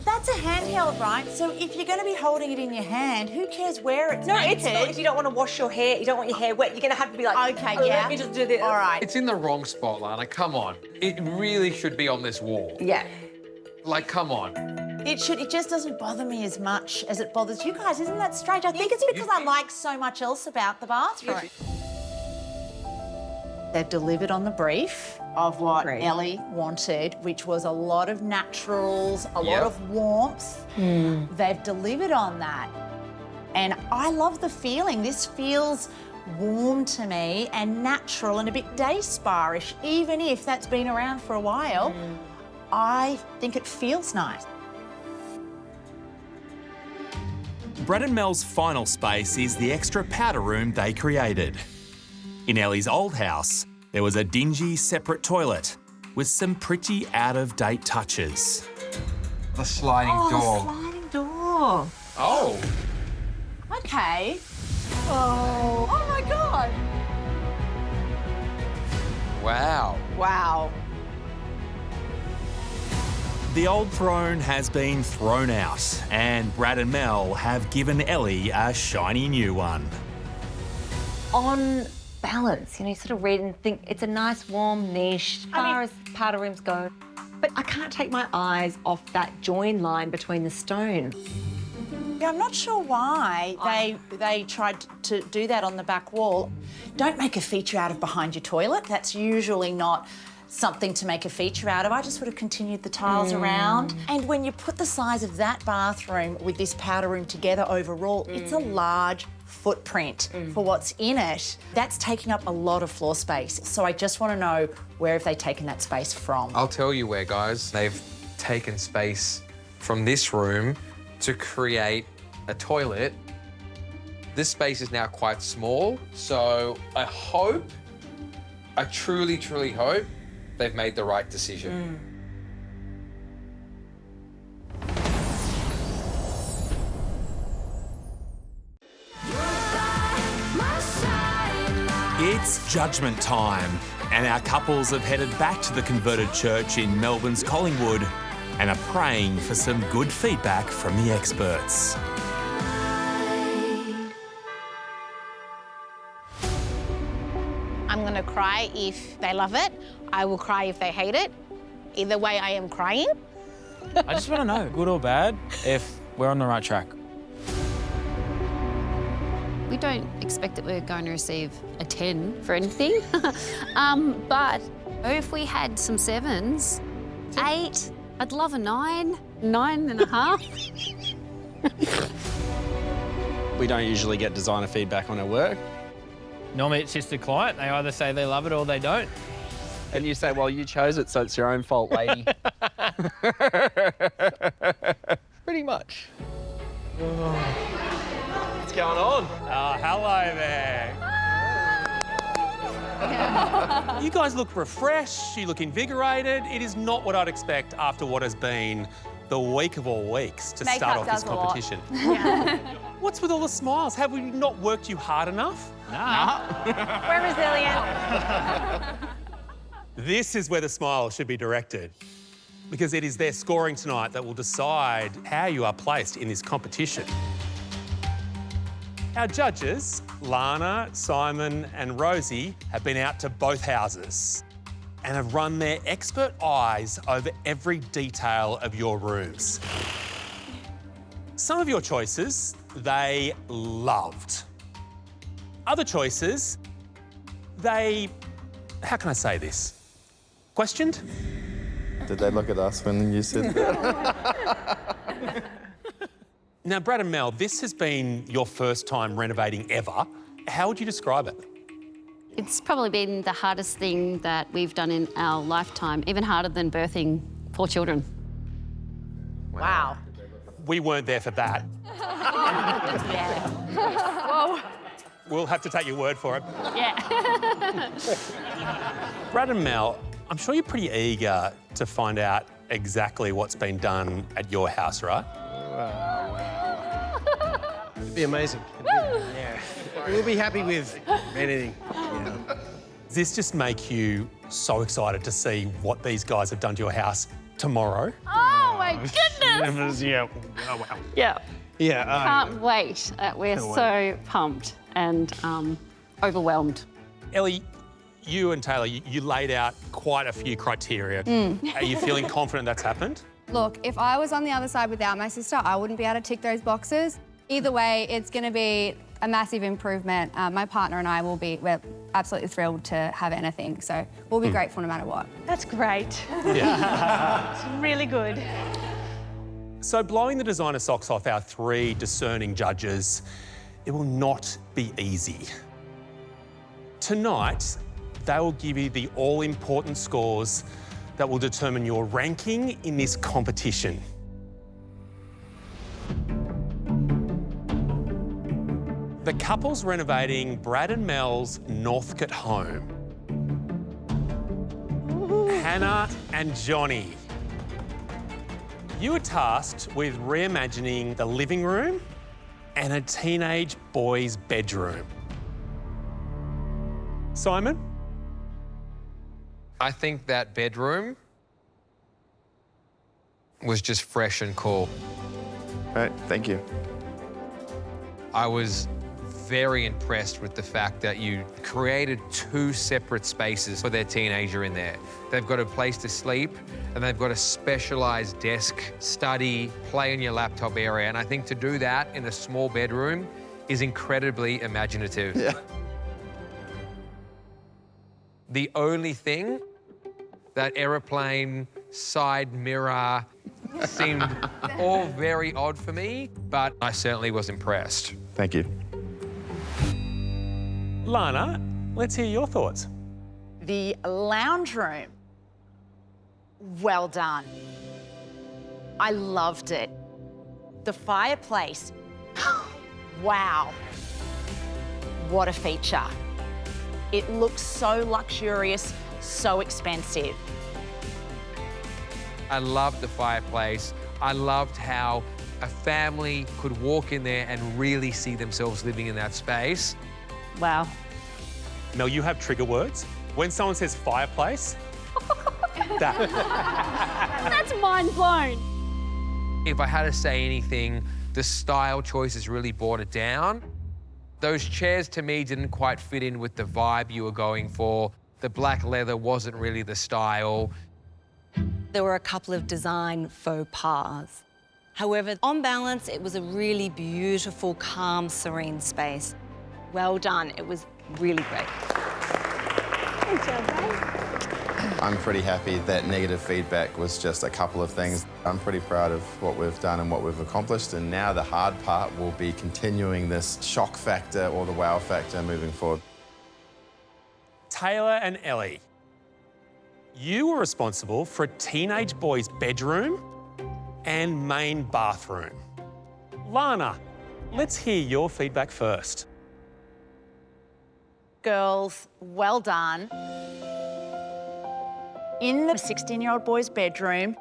That's a handheld, right? So if you're going to be holding it in your hand, who cares where it's No, anchored? it's not. If you don't want to wash your hair, you don't want your hair wet, you're going to have to be like, okay, oh, yeah. let me just do this. All right. It's in the wrong spot, Lana. Come on. It really should be on this wall. Yeah. Like, come on. It just doesn't bother me as much as it bothers you guys. Isn't that strange? I think it's because I like so much else about the bathroom. They've delivered on the brief of what Ellie wanted, which was a lot of naturals, a lot of warmth. They've delivered on that. And I love the feeling. This feels warm to me and natural and a bit day spa-ish, even if that's been around for a while. I think it feels nice. Brad and Mel's final space is the extra powder room they created. In Ellie's old house, there was a dingy separate toilet with some pretty out-of-date touches. The sliding door. Sliding door. Oh. Okay. Oh my God. Wow. Wow. The old throne has been thrown out and Brad and Mel have given Ellie a shiny new one. On balance, you sort of read and think it's a nice, warm niche as far as powder rooms go. But I can't take my eyes off that join line between the stone. Yeah, I'm not sure why they tried to do that on the back wall. Don't make a feature out of behind your toilet. That's usually not something to make a feature out of. I just would have continued the tiles around. And when you put the size of that bathroom with this powder room together overall, it's a large footprint for what's in it. That's taking up a lot of floor space. So I just want to know, where have they taken that space from? I'll tell you where, guys. They've taken space from this room to create a toilet. This space is now quite small, so I truly, truly hope they've made the right decision. It's judgment time, and our couples have headed back to the converted church in Melbourne's Collingwood and are praying for some good feedback from the experts. I'm gonna cry if they love it. I will cry if they hate it. Either way, I am crying. I just want to know, good or bad, if we're on the right track. We don't expect that we're going to receive a 10 for anything. But if we had some 7s, 8, I'd love a 9, 9.5. We don't usually get designer feedback on our work. Normally it's just the client. They either say they love it or they don't. And you say, well, you chose it, so it's your own fault, lady. Pretty much. What's going on? Oh, hello there. You guys look refreshed, you look invigorated. It is not what I'd expect after what has been the week of all weeks to start off this competition. What's with all the smiles? Have we not worked you hard enough? Nah. We're resilient. This is where the smile should be directed, because it is their scoring tonight that will decide how you are placed in this competition. Our judges, Lana, Simon and Rosie, have been out to both houses and have run their expert eyes over every detail of your rooms. Some of your choices they loved. Other choices They, how can I say this? Questioned? Did they look at us when you said that? Now, Brad and Mel, this has been your first time renovating ever. How would you describe it? It's probably been the hardest thing that we've done in our lifetime, even harder than birthing 4 children. Wow. We weren't there for that. Yeah. Whoa. We'll have to take your word for it. Yeah. Brad and Mel, I'm sure you're pretty eager to find out exactly what's been done at your house, right? It'd be amazing. Yeah. We'll be happy with anything. Yeah. Does this just make you so excited to see what these guys have done to your house tomorrow? Oh my goodness. Yeah. Oh, wow. Yeah. Yeah. Can't wait. We're Can't so pumped and overwhelmed. Ellie, you and Taylor, you laid out quite a few criteria. Are you feeling confident that's happened? Look, if I was on the other side without my sister, I wouldn't be able to tick those boxes. Either way, it's going to be a massive improvement. My partner and I we're absolutely thrilled to have anything, so we'll be grateful no matter what. That's great. Yeah. It's really good. So blowing the designer socks off our 3 discerning judges, it will not be easy. Tonight, they will give you the all-important scores that will determine your ranking in this competition. The couple's renovating Brad and Mel's Northcote home. Hannah and Johnny. You were tasked with reimagining the living room and a teenage boy's bedroom. Simon? I think that bedroom was just fresh and cool. Right, thank you. I was very impressed with the fact that you created 2 separate spaces for their teenager in there. They've got a place to sleep and they've got a specialised desk, study, play on your laptop area. And I think to do that in a small bedroom is incredibly imaginative. Yeah. The only thing, that aeroplane side mirror seemed all very odd for me, but I certainly was impressed. Thank you. Lana, let's hear your thoughts. The lounge room. Well done. I loved it. The fireplace. Wow. What a feature. It looks so luxurious, so expensive. I loved the fireplace. I loved how a family could walk in there and really see themselves living in that space. Wow. Mel, you have trigger words. When someone says fireplace, that. That's mind blown. If I had to say anything, the style choices really brought it down. Those chairs to me didn't quite fit in with the vibe you were going for. The black leather wasn't really the style. There were a couple of design faux pas. However, on balance, it was a really beautiful, calm, serene space. Well done. It was really great. Good job, babe. I'm pretty happy that negative feedback was just a couple of things. I'm pretty proud of what we've done and what we've accomplished, and now the hard part will be continuing this shock factor or the wow factor moving forward. Taylor and Ellie, you were responsible for a teenage boy's bedroom and main bathroom. Lana, let's hear your feedback first. Girls, well done. In the 16-year-old boy's bedroom,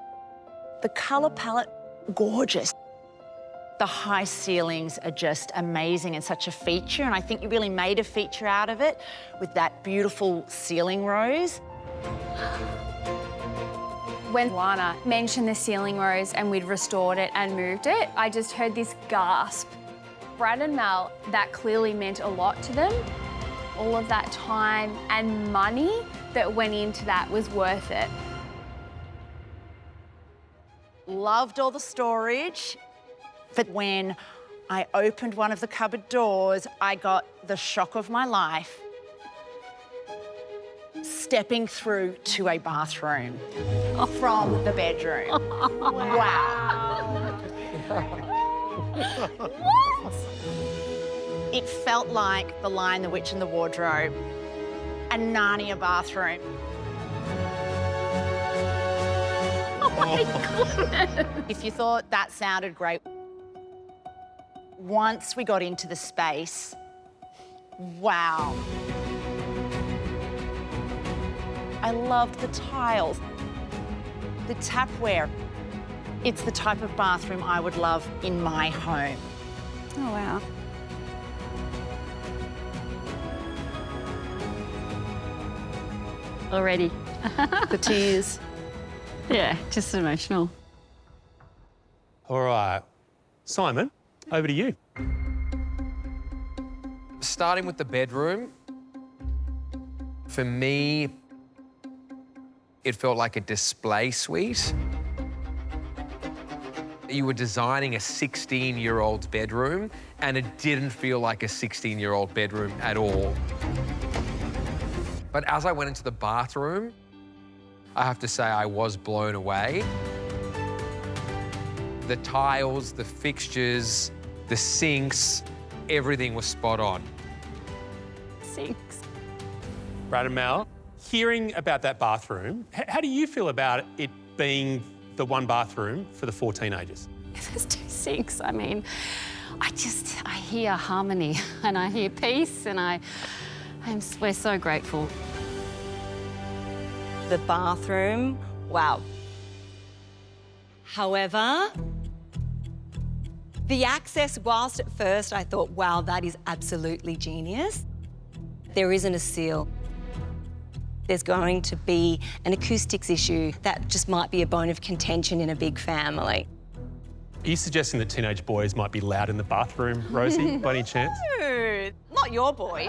the colour palette, gorgeous. The high ceilings are just amazing and such a feature, and I think you really made a feature out of it with that beautiful ceiling rose. When Lana mentioned the ceiling rose and we'd restored it and moved it, I just heard this gasp. Brad and Mel, that clearly meant a lot to them. All of that time and money that went into that was worth it. Loved all the storage, but when I opened one of the cupboard doors, I got the shock of my life. stepping through to a bathroom from the bedroom. Wow. What? It felt like The Lion, the Witch and the Wardrobe, a Narnia bathroom. Oh my goodness. If you thought that sounded great, once we got into the space, wow. I loved the tiles, the tapware. It's the type of bathroom I would love in my home. Oh, wow. Already. The tears. Yeah, just emotional. All right. Simon, over to you. Starting with the bedroom, for me, it felt like a display suite. You were designing a 16-year-old's bedroom, and it didn't feel like a 16-year-old bedroom at all. But as I went into the bathroom, I have to say I was blown away. The tiles, the fixtures, the sinks, everything was spot on. Sinks. Brad and Mel, hearing about that bathroom, how do you feel about it being the one bathroom for the 4 teenagers? There's 2 sinks. I mean, I hear harmony and I hear peace, and we're so grateful. The bathroom, wow. However, the access, whilst at first I thought, wow, that is absolutely genius, there isn't a seal. There's going to be an acoustics issue that just might be a bone of contention in a big family. Are you suggesting that teenage boys might be loud in the bathroom, Rosie, by any chance? No, not your boy.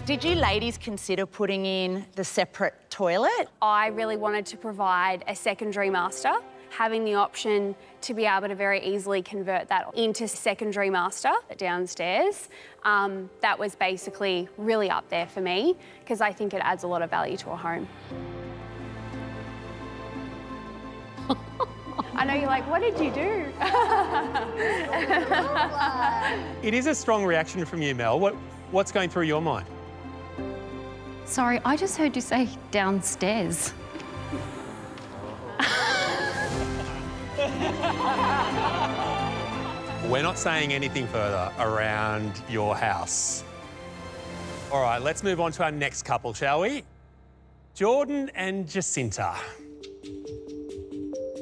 Did you ladies consider putting in the separate toilet? I really wanted to provide a secondary master, having the option to be able to very easily convert that into secondary master downstairs. That was basically really up there for me, because I think it adds a lot of value to a home. I know you're like, what did you do? It is a strong reaction from you, Mel. What's going through your mind? Sorry, I just heard you say downstairs. We're not saying anything further around your house. All right, let's move on to our next couple, shall we? Jordan and Jacinta.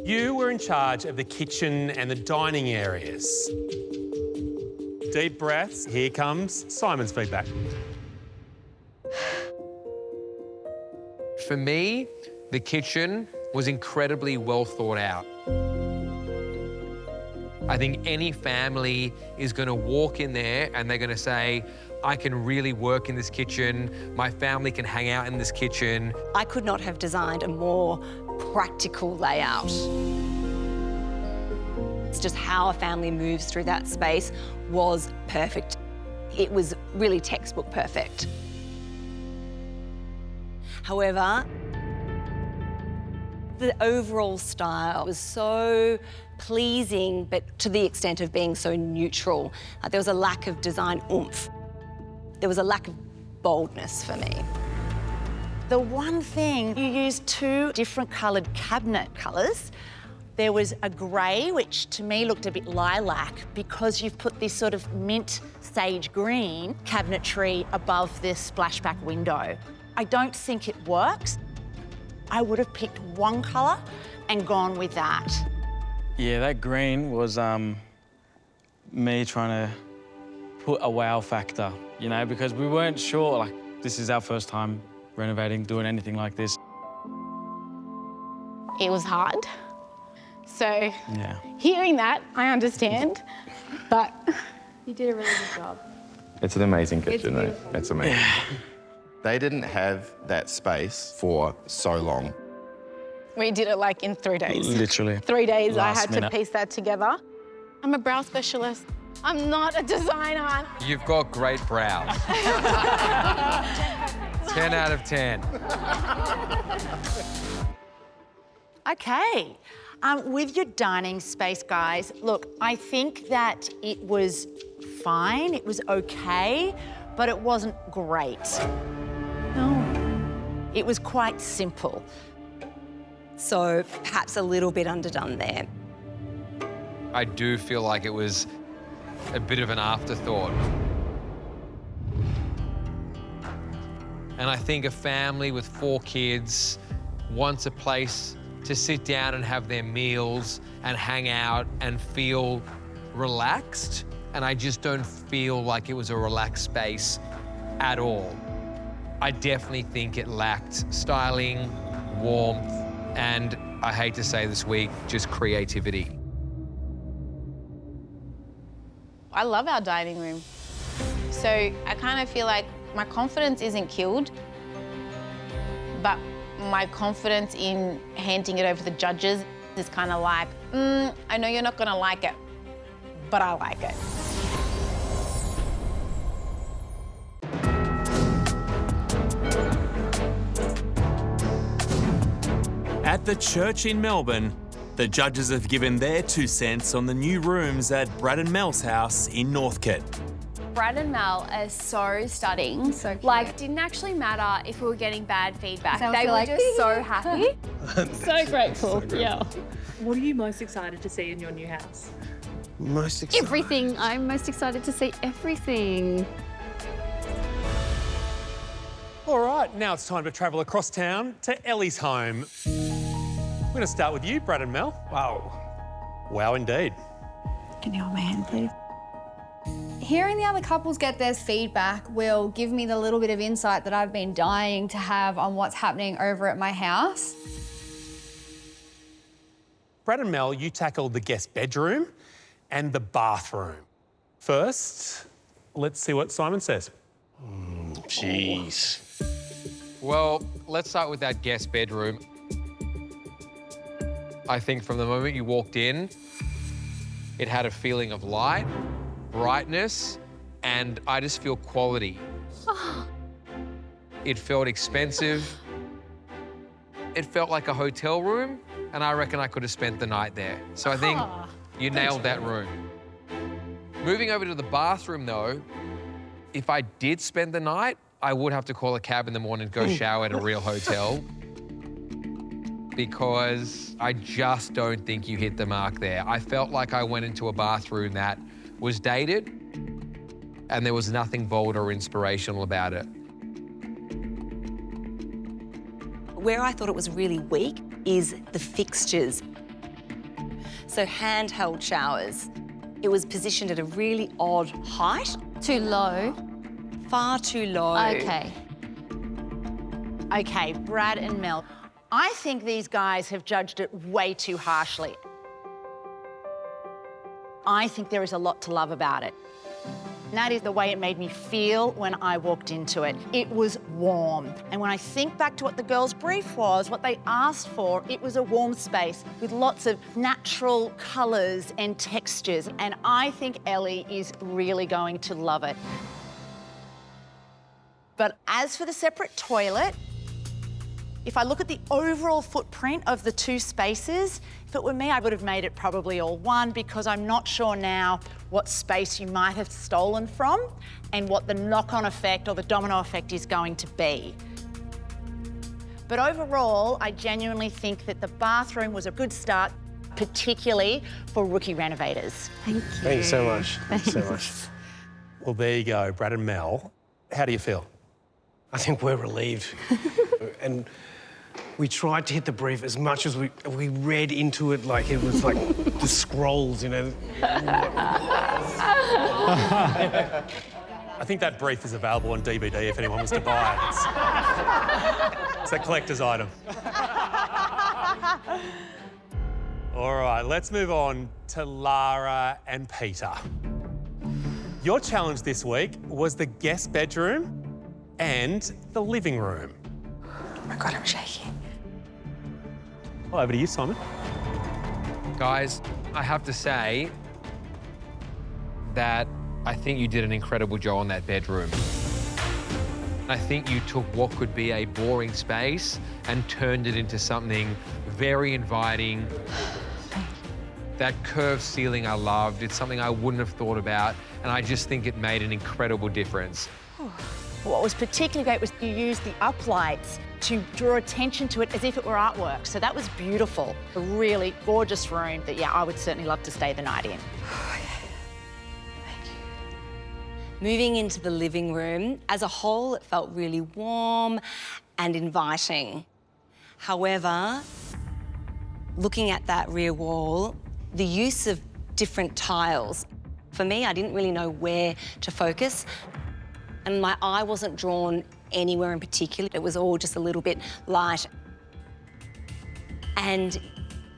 You were in charge of the kitchen and the dining areas. Deep breaths. Here comes Simon's feedback. For me, the kitchen was incredibly well thought out. I think any family is going to walk in there and they're going to say, I can really work in this kitchen, my family can hang out in this kitchen. I could not have designed a more practical layout. It's just how a family moves through that space was perfect. It was really textbook perfect. However, the overall style was so pleasing, but to the extent of being so neutral. There was a lack of design oomph. There was a lack of boldness for me. The one thing, you used 2 different coloured cabinet colours. There was a grey, which to me looked a bit lilac, because you've put this sort of mint sage green cabinetry above this splashback window. I don't think it works. I would have picked one colour and gone with that. Yeah, that green was me trying to put a wow factor, you know, because we weren't sure, like, this is our first time renovating, doing anything like this. It was hard. So Yeah. hearing that, I understand, but you did a really good job. It's an amazing kitchen, It's though. It's amazing. They didn't have that space for so long. We did it like in 3 days. Literally. 3 days I Last had minute. to piece that together. I'm a brow specialist. I'm not a designer. You've got great brows. 10 out of 10. Okay. With your dining space, guys, look, I think that it was fine, it was okay, but it wasn't great. No. It was quite simple. So perhaps a little bit underdone there. I do feel like it was a bit of an afterthought. And I think a family with 4 kids wants a place to sit down and have their meals and hang out and feel relaxed. And I just don't feel like it was a relaxed space at all. I definitely think it lacked styling, warmth, and I hate to say this week, just creativity. I love our dining room. So I kind of feel like my confidence isn't killed, but my confidence in handing it over to the judges is kind of like, I know you're not gonna like it, but I like it. At the church in Melbourne, the judges have given their 2 cents on the new rooms at Brad and Mel's house in Northcote. Brad and Mel are so stunning. So cute. Like, didn't actually matter if we were getting bad feedback. They were just so happy. So grateful, Yeah. What are you most excited to see in your new house? Most excited? Everything. I'm most excited to see everything. All right, now it's time to travel across town to Ellie's home. We're going to start with you, Brad and Mel. Wow. Wow, indeed. Can you hold my hand, please? Hearing the other couples get their feedback will give me the little bit of insight that I've been dying to have on what's happening over at my house. Brad and Mel, you tackled the guest bedroom and the bathroom. First, let's see what Simon says. Jeez. Well, let's start with that guest bedroom. I think from the moment you walked in, it had a feeling of light, brightness, and I just feel quality. It felt expensive. It felt like a hotel room, and I reckon I could have spent the night there. So I think you nailed that room. Moving over to the bathroom, though, if I did spend the night, I would have to call a cab in the morning and go shower at a real hotel, because I just don't think you hit the mark there. I felt like I went into a bathroom that was dated and there was nothing bold or inspirational about it. Where I thought it was really weak is the fixtures. So handheld showers. It was positioned at a really odd height. Too low? Far too low. Okay. Okay, Brad and Mel. I think these guys have judged it way too harshly. I think there is a lot to love about it. And that is the way it made me feel when I walked into it. It was warm. And when I think back to what the girls' brief was, what they asked for, it was a warm space with lots of natural colours and textures. And I think Ellie is really going to love it. But as for the separate toilet, if I look at the overall footprint of the 2 spaces, if it were me, I would have made it probably all one, because I'm not sure now what space you might have stolen from and what the knock-on effect or the domino effect is going to be. But overall, I genuinely think that the bathroom was a good start, particularly for rookie renovators. Thank you. Thank you so much. Thank you so much. Well, there you go, Brad and Mel. How do you feel? I think we're relieved. And we tried to hit the brief as much as we read into it like it was like the scrolls, you know. I think that brief is available on DVD if anyone wants to buy it. It's a collector's item. All right, let's move on to Lara and Peter. Your challenge this week was the guest bedroom and the living room. Oh my God, I'm shaking. Well, over to you, Simon. Guys, I have to say that I think you did an incredible job on that bedroom. I think you took what could be a boring space and turned it into something very inviting. That curved ceiling I loved. It's something I wouldn't have thought about, and I just think it made an incredible difference. What was particularly great was you used the uplights to draw attention to it as if it were artwork. So that was beautiful. A really gorgeous room that, yeah, I would certainly love to stay the night in. Moving into the living room, as a whole, it felt really warm and inviting. However, looking at that rear wall, the use of different tiles, for me, I didn't really know where to focus, and my eye wasn't drawn anywhere in particular. It was all just a little bit light. And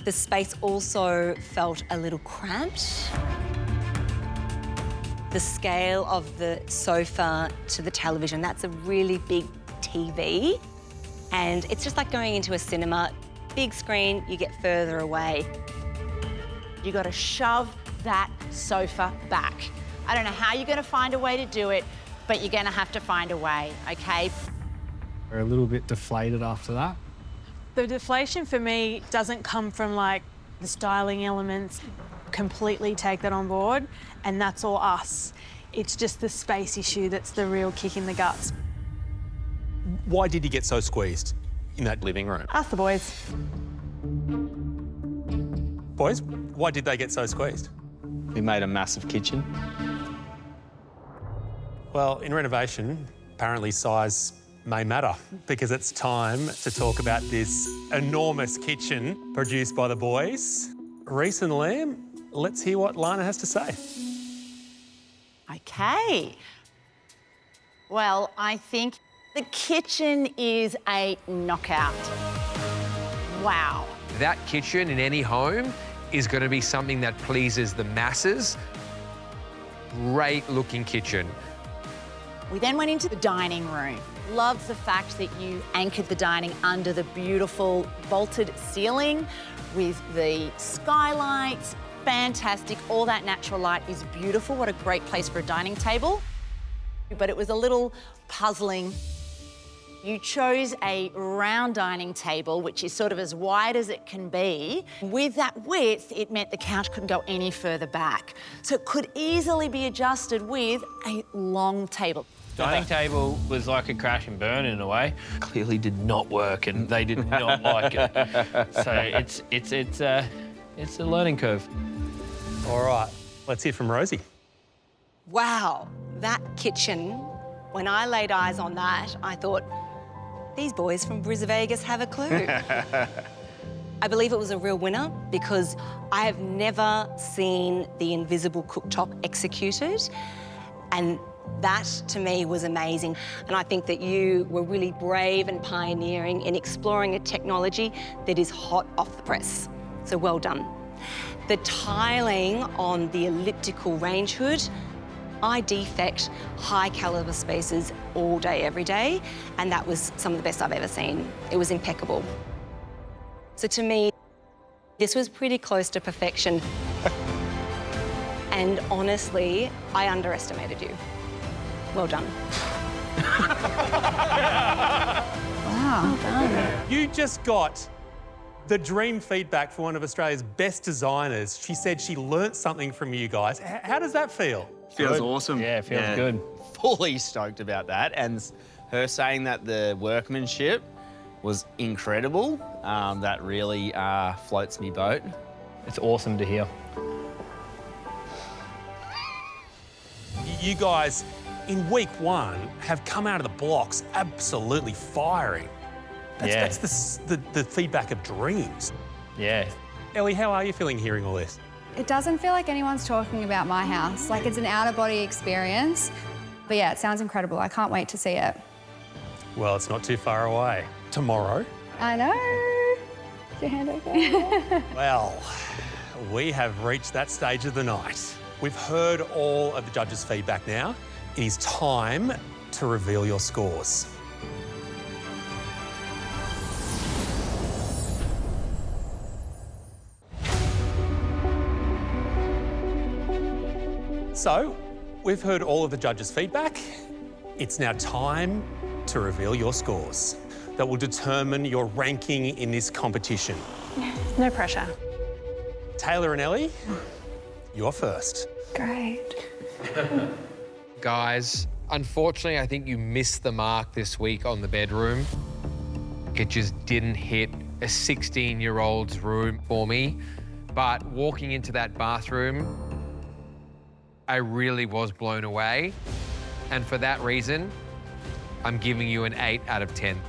the space also felt a little cramped. The scale of the sofa to the television, that's a really big TV. And it's just like going into a cinema. Big screen, you get further away. You got to shove that sofa back. I don't know how you're going to find a way to do it, but you're going to have to find a way, okay? We're a little bit deflated after that. The deflation for me doesn't come from like the styling elements. Completely take that on board, and that's all us. It's just the space issue that's the real kick in the guts. Why did you get so squeezed in that living room? Ask the boys. Boys, why did they get so squeezed? We made a massive kitchen. Well, in renovation, apparently size may matter, because it's time to talk about this enormous kitchen produced by the boys. Reese and Liam, let's hear what Lana has to say. Okay. Well, I think the kitchen is a knockout. Wow. That kitchen in any home is going to be something that pleases the masses. Great looking kitchen. We then went into the dining room. Loved the fact that you anchored the dining under the beautiful vaulted ceiling with the skylights. Fantastic. All that natural light is beautiful. What a great place for a dining table. But it was a little puzzling. You chose a round dining table, which is sort of as wide as it can be. With that width, it meant the couch couldn't go any further back. So it could easily be adjusted with a long table. Dining table was like a crash and burn in a way. Clearly did not work, and they did not like it. So it's a learning curve. All right, let's hear from Rosie. Wow, that kitchen, when I laid eyes on that, I thought, these boys from Bris Vegas have a clue. I believe it was a real winner because I have never seen the invisible cooktop executed, and that, to me, was amazing. And I think that you were really brave and pioneering in exploring a technology that is hot off the press. So well done. The tiling on the elliptical range hood, I defect high caliber spaces all day, every day, and that was some of the best I've ever seen. It was impeccable. So to me, this was pretty close to perfection. And honestly, I underestimated you. Well done. Wow. Well done. You just got the dream feedback for one of Australia's best designers. She said she learnt something from you guys. How does that feel? Feels awesome. Yeah, it feels good. Fully stoked about that. And her saying that the workmanship was incredible, that really floats me boat. It's awesome to hear. You guys, in week one, have come out of the blocks absolutely firing. That's the feedback of dreams. Yeah. Ellie, how are you feeling hearing all this? It doesn't feel like anyone's talking about my house. Like it's an out-of-body experience. But yeah, it sounds incredible. I can't wait to see it. Well, it's not too far away. Tomorrow. I know. Is your hand okay? Well, we have reached that stage of the night. We've heard all of the judges' feedback now. It is time to reveal your scores. So, we've heard all of the judges' feedback. It's now time to reveal your scores that will determine your ranking in this competition. No pressure. Taylor and Ellie, you're first. Great. Guys, unfortunately, I think you missed the mark this week on the bedroom. It just didn't hit a 16-year-old's room for me. But walking into that bathroom, I really was blown away. And for that reason, I'm giving you an 8 out of 10.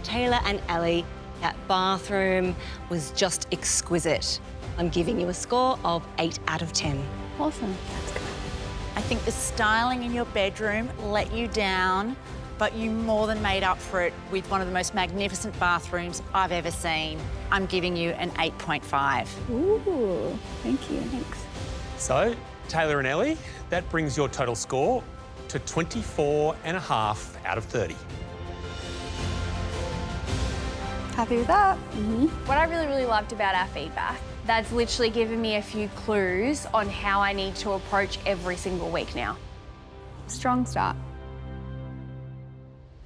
Taylor and Ellie, that bathroom was just exquisite. I'm giving you a score of 8 out of 10. Awesome. That's good. I think the styling in your bedroom let you down, but you more than made up for it with one of the most magnificent bathrooms I've ever seen. I'm giving you an 8.5. Ooh, thank you. Thanks. So, Taylor and Ellie, that brings your total score to 24.5 out of 30. Happy with that? What I really loved about our feedback, that's literally given me a few clues on how I need to approach every single week now. Strong start.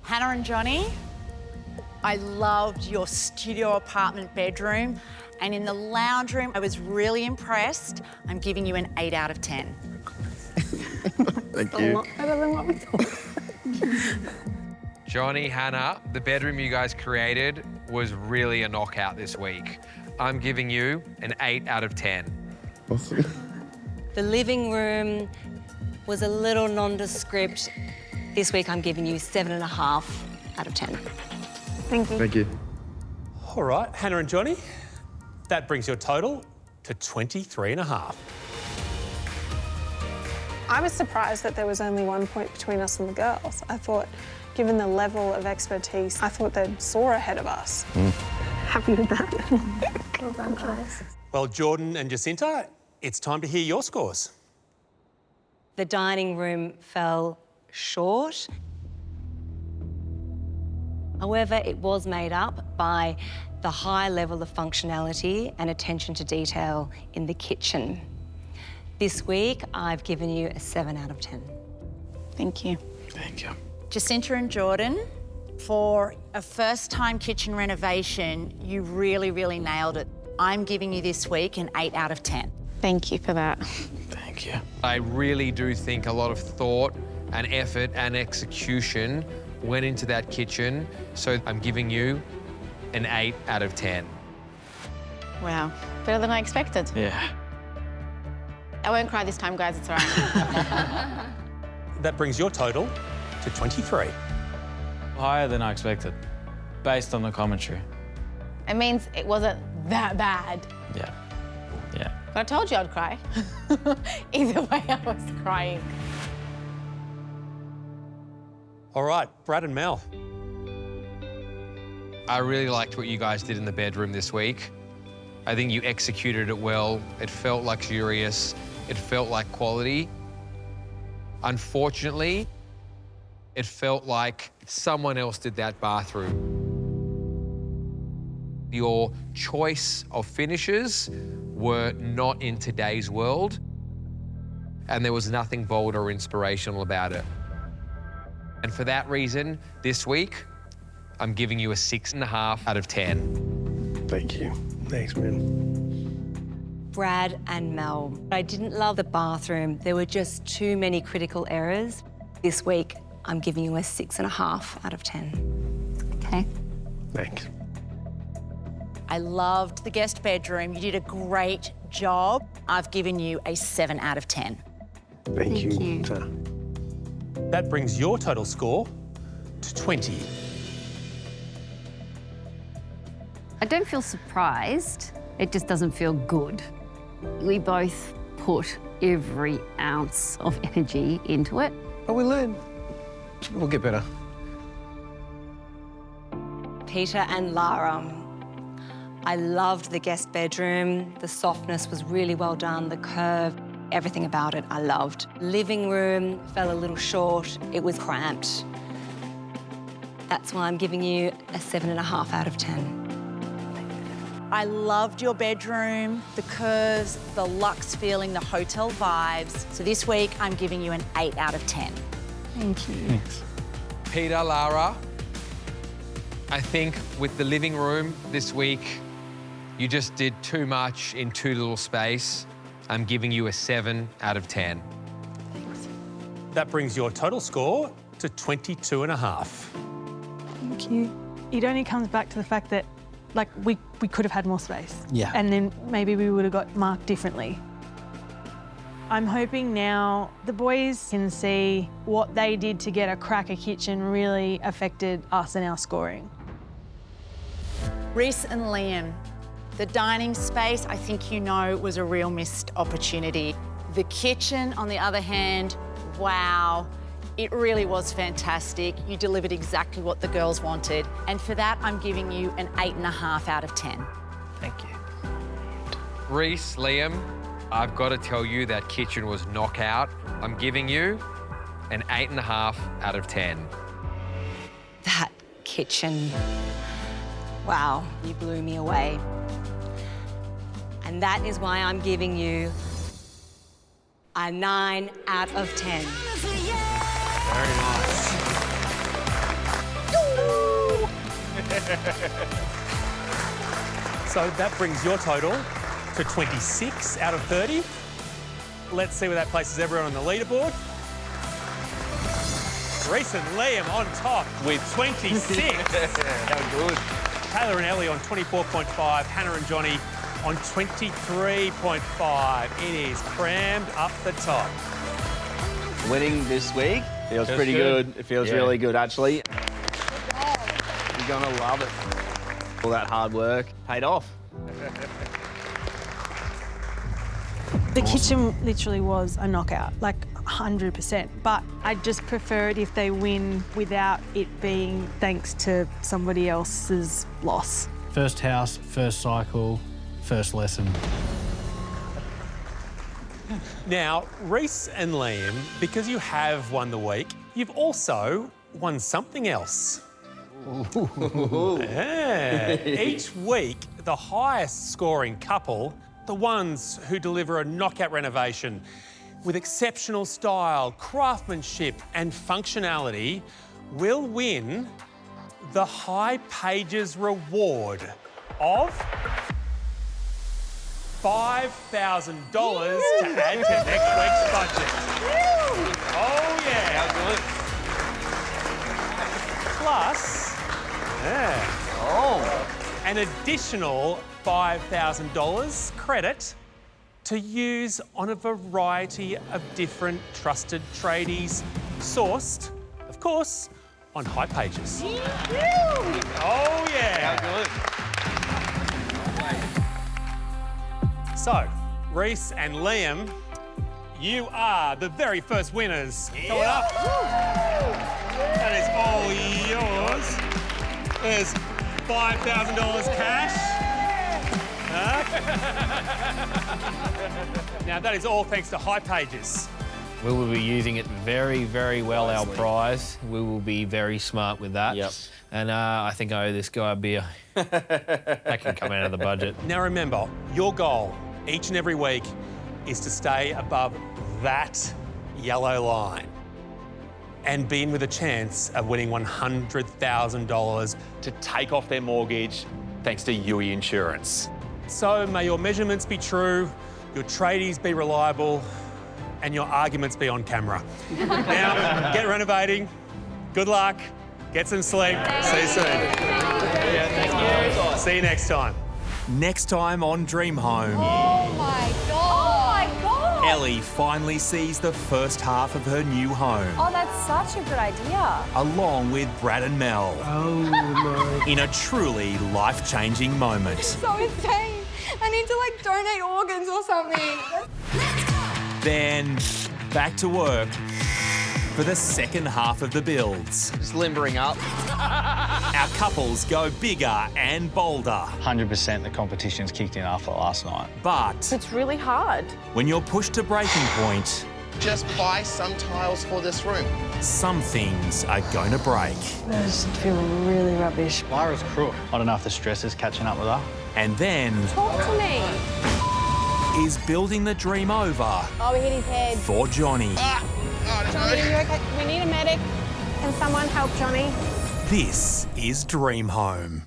Hannah and Johnny, I loved your studio apartment bedroom, and in the lounge room, I was really impressed. I'm giving you an 8 out of 10. Thank A lot better than what we thought. Johnny, Hannah, the bedroom you guys created was really a knockout this week. I'm giving you an 8 out of 10. Awesome. The living room was a little nondescript. This week I'm giving you 7.5 out of 10. Thank you. Thank you. All right, Hannah and Johnny, that brings your total to 23.5. I was surprised that there was only 1 point between us and the girls. I thought, given the level of expertise, I thought they'd soar ahead of us. Happy with that. Well done, guys. Well, Jordan and Jacinta, it's time to hear your scores. The dining room fell short. However, it was made up by the high level of functionality and attention to detail in the kitchen. This week, I've given you a 7 out of 10. Thank you. Thank you. Jacinta and Jordan, for a first-time kitchen renovation, you really nailed it. I'm giving you this week an 8 out of 10. Thank you for that. Thank you. I really do think a lot of thought and effort and execution went into that kitchen, so I'm giving you an 8 out of 10. Wow, better than I expected. Yeah. I won't cry this time, guys, it's all right. That brings your total to 23. Higher than I expected, based on the commentary. It means it wasn't that bad. Yeah. Yeah. But I told you I'd cry. Either way, I was crying. All right, Brad and Mel. I really liked what you guys did in the bedroom this week. I think you executed it well. It felt luxurious. It felt like quality. Unfortunately, it felt like someone else did that bathroom. Your choice of finishes were not in today's world, and there was nothing bold or inspirational about it. And for that reason, this week, I'm giving you a 6.5 out of 10. Thank you. Thanks, man. Brad and Mel, I didn't love the bathroom. There were just too many critical errors. This week, I'm giving you a 6.5 out of 10. Okay. Thanks. I loved the guest bedroom. You did a great job. I've given you a 7 out of 10. Thank you. That brings your total score to 20. I don't feel surprised. It just doesn't feel good. We both put every ounce of energy into it. But we learn. We'll get better. Peter and Lara, I loved the guest bedroom. The softness was really well done, the curve, everything about it I loved. Living room fell a little short. It was cramped. That's why I'm giving you a 7.5 out of 10. I loved your bedroom, the curves, the luxe feeling, the hotel vibes. So this week, I'm giving you an 8 out of 10. Thank you. Thanks. Peter, Lara, I think with the living room this week, you just did too much in too little space. I'm giving you a 7 out of 10. That brings your total score to 22.5. Thank you. It only comes back to the fact that, like, we could have had more space. Yeah. And then maybe we would have got marked differently. I'm hoping now the boys can see what they did to get a cracker kitchen really affected us and our scoring. Reese and Liam, the dining space, I think you know, was a real missed opportunity. The kitchen, on the other hand, wow, it really was fantastic. You delivered exactly what the girls wanted. And for that, I'm giving you an 8.5 out of 10. Thank you. Reese, Liam, I've got to tell you that kitchen was knockout. I'm giving you an 8.5 out of 10. That kitchen, wow, you blew me away. And that is why I'm giving you a 9 out of 10. Very nice. So that brings your total to 26 out of 30. Let's see where that places everyone on the leaderboard. Reese and Liam on top with 26. How good. Taylor and Ellie on 24.5. Hannah and Johnny on 23.5. It is crammed up the top. Winning this week feels pretty good. good. It feels really good, actually. You're gonna love it. All that hard work paid off. The kitchen literally was a knockout, like 100%. But I just prefer it if they win without it being thanks to somebody else's loss. First house, first cycle, first lesson. Now, Reese and Liam, because you have won the week, you've also won something else. Yeah. Each week, the highest scoring couple, the ones who deliver a knockout renovation with exceptional style, craftsmanship and functionality, will win the High Pages reward of $5,000 to add to next week's budget. Oh, yeah. How good. Plus, an additional $5,000 credit to use on a variety of different trusted tradies, sourced, of course, on High Pages. Oh, yeah. How good. So, Reese and Liam, you are the very first winners. Coming up. That is all yours. There's $5,000 cash. Now, that is all thanks to High Pages. We will be using it very, very well, our prize. We will be very smart with that. Yep. And I think I owe this guy a beer. That can come out of the budget. Now, remember, your goal each and every week is to stay above that yellow line and be in with a chance of winning $100,000 to take off their mortgage thanks to UE Insurance. So may your measurements be true, your tradies be reliable, and your arguments be on camera. Now, get renovating. Good luck. Get some sleep. See you soon. Thank you. See you next time. Next time on Dream Home. Oh my God. Oh my God. Ellie finally sees the first half of her new home, Oh, that's such a good idea. along with Brad and Mel. Oh my. In a truly life-changing moment. So insane. I need to like donate organs or something. Then back to work for the second half of the builds. Just limbering up. Our couples go bigger and bolder. 100% the competition's kicked in after last night. But It's really hard. when you're pushed to breaking point, Just buy some tiles for this room. Some things are going to break. I'm just feeling really rubbish. Lyra's crook. I don't know if the stress is catching up with her. And then Talk to me. is building the dream over Oh, we hit his head. for Johnny. Johnny, are you okay? We need a medic. Can someone help Johnny? This is Dream Home.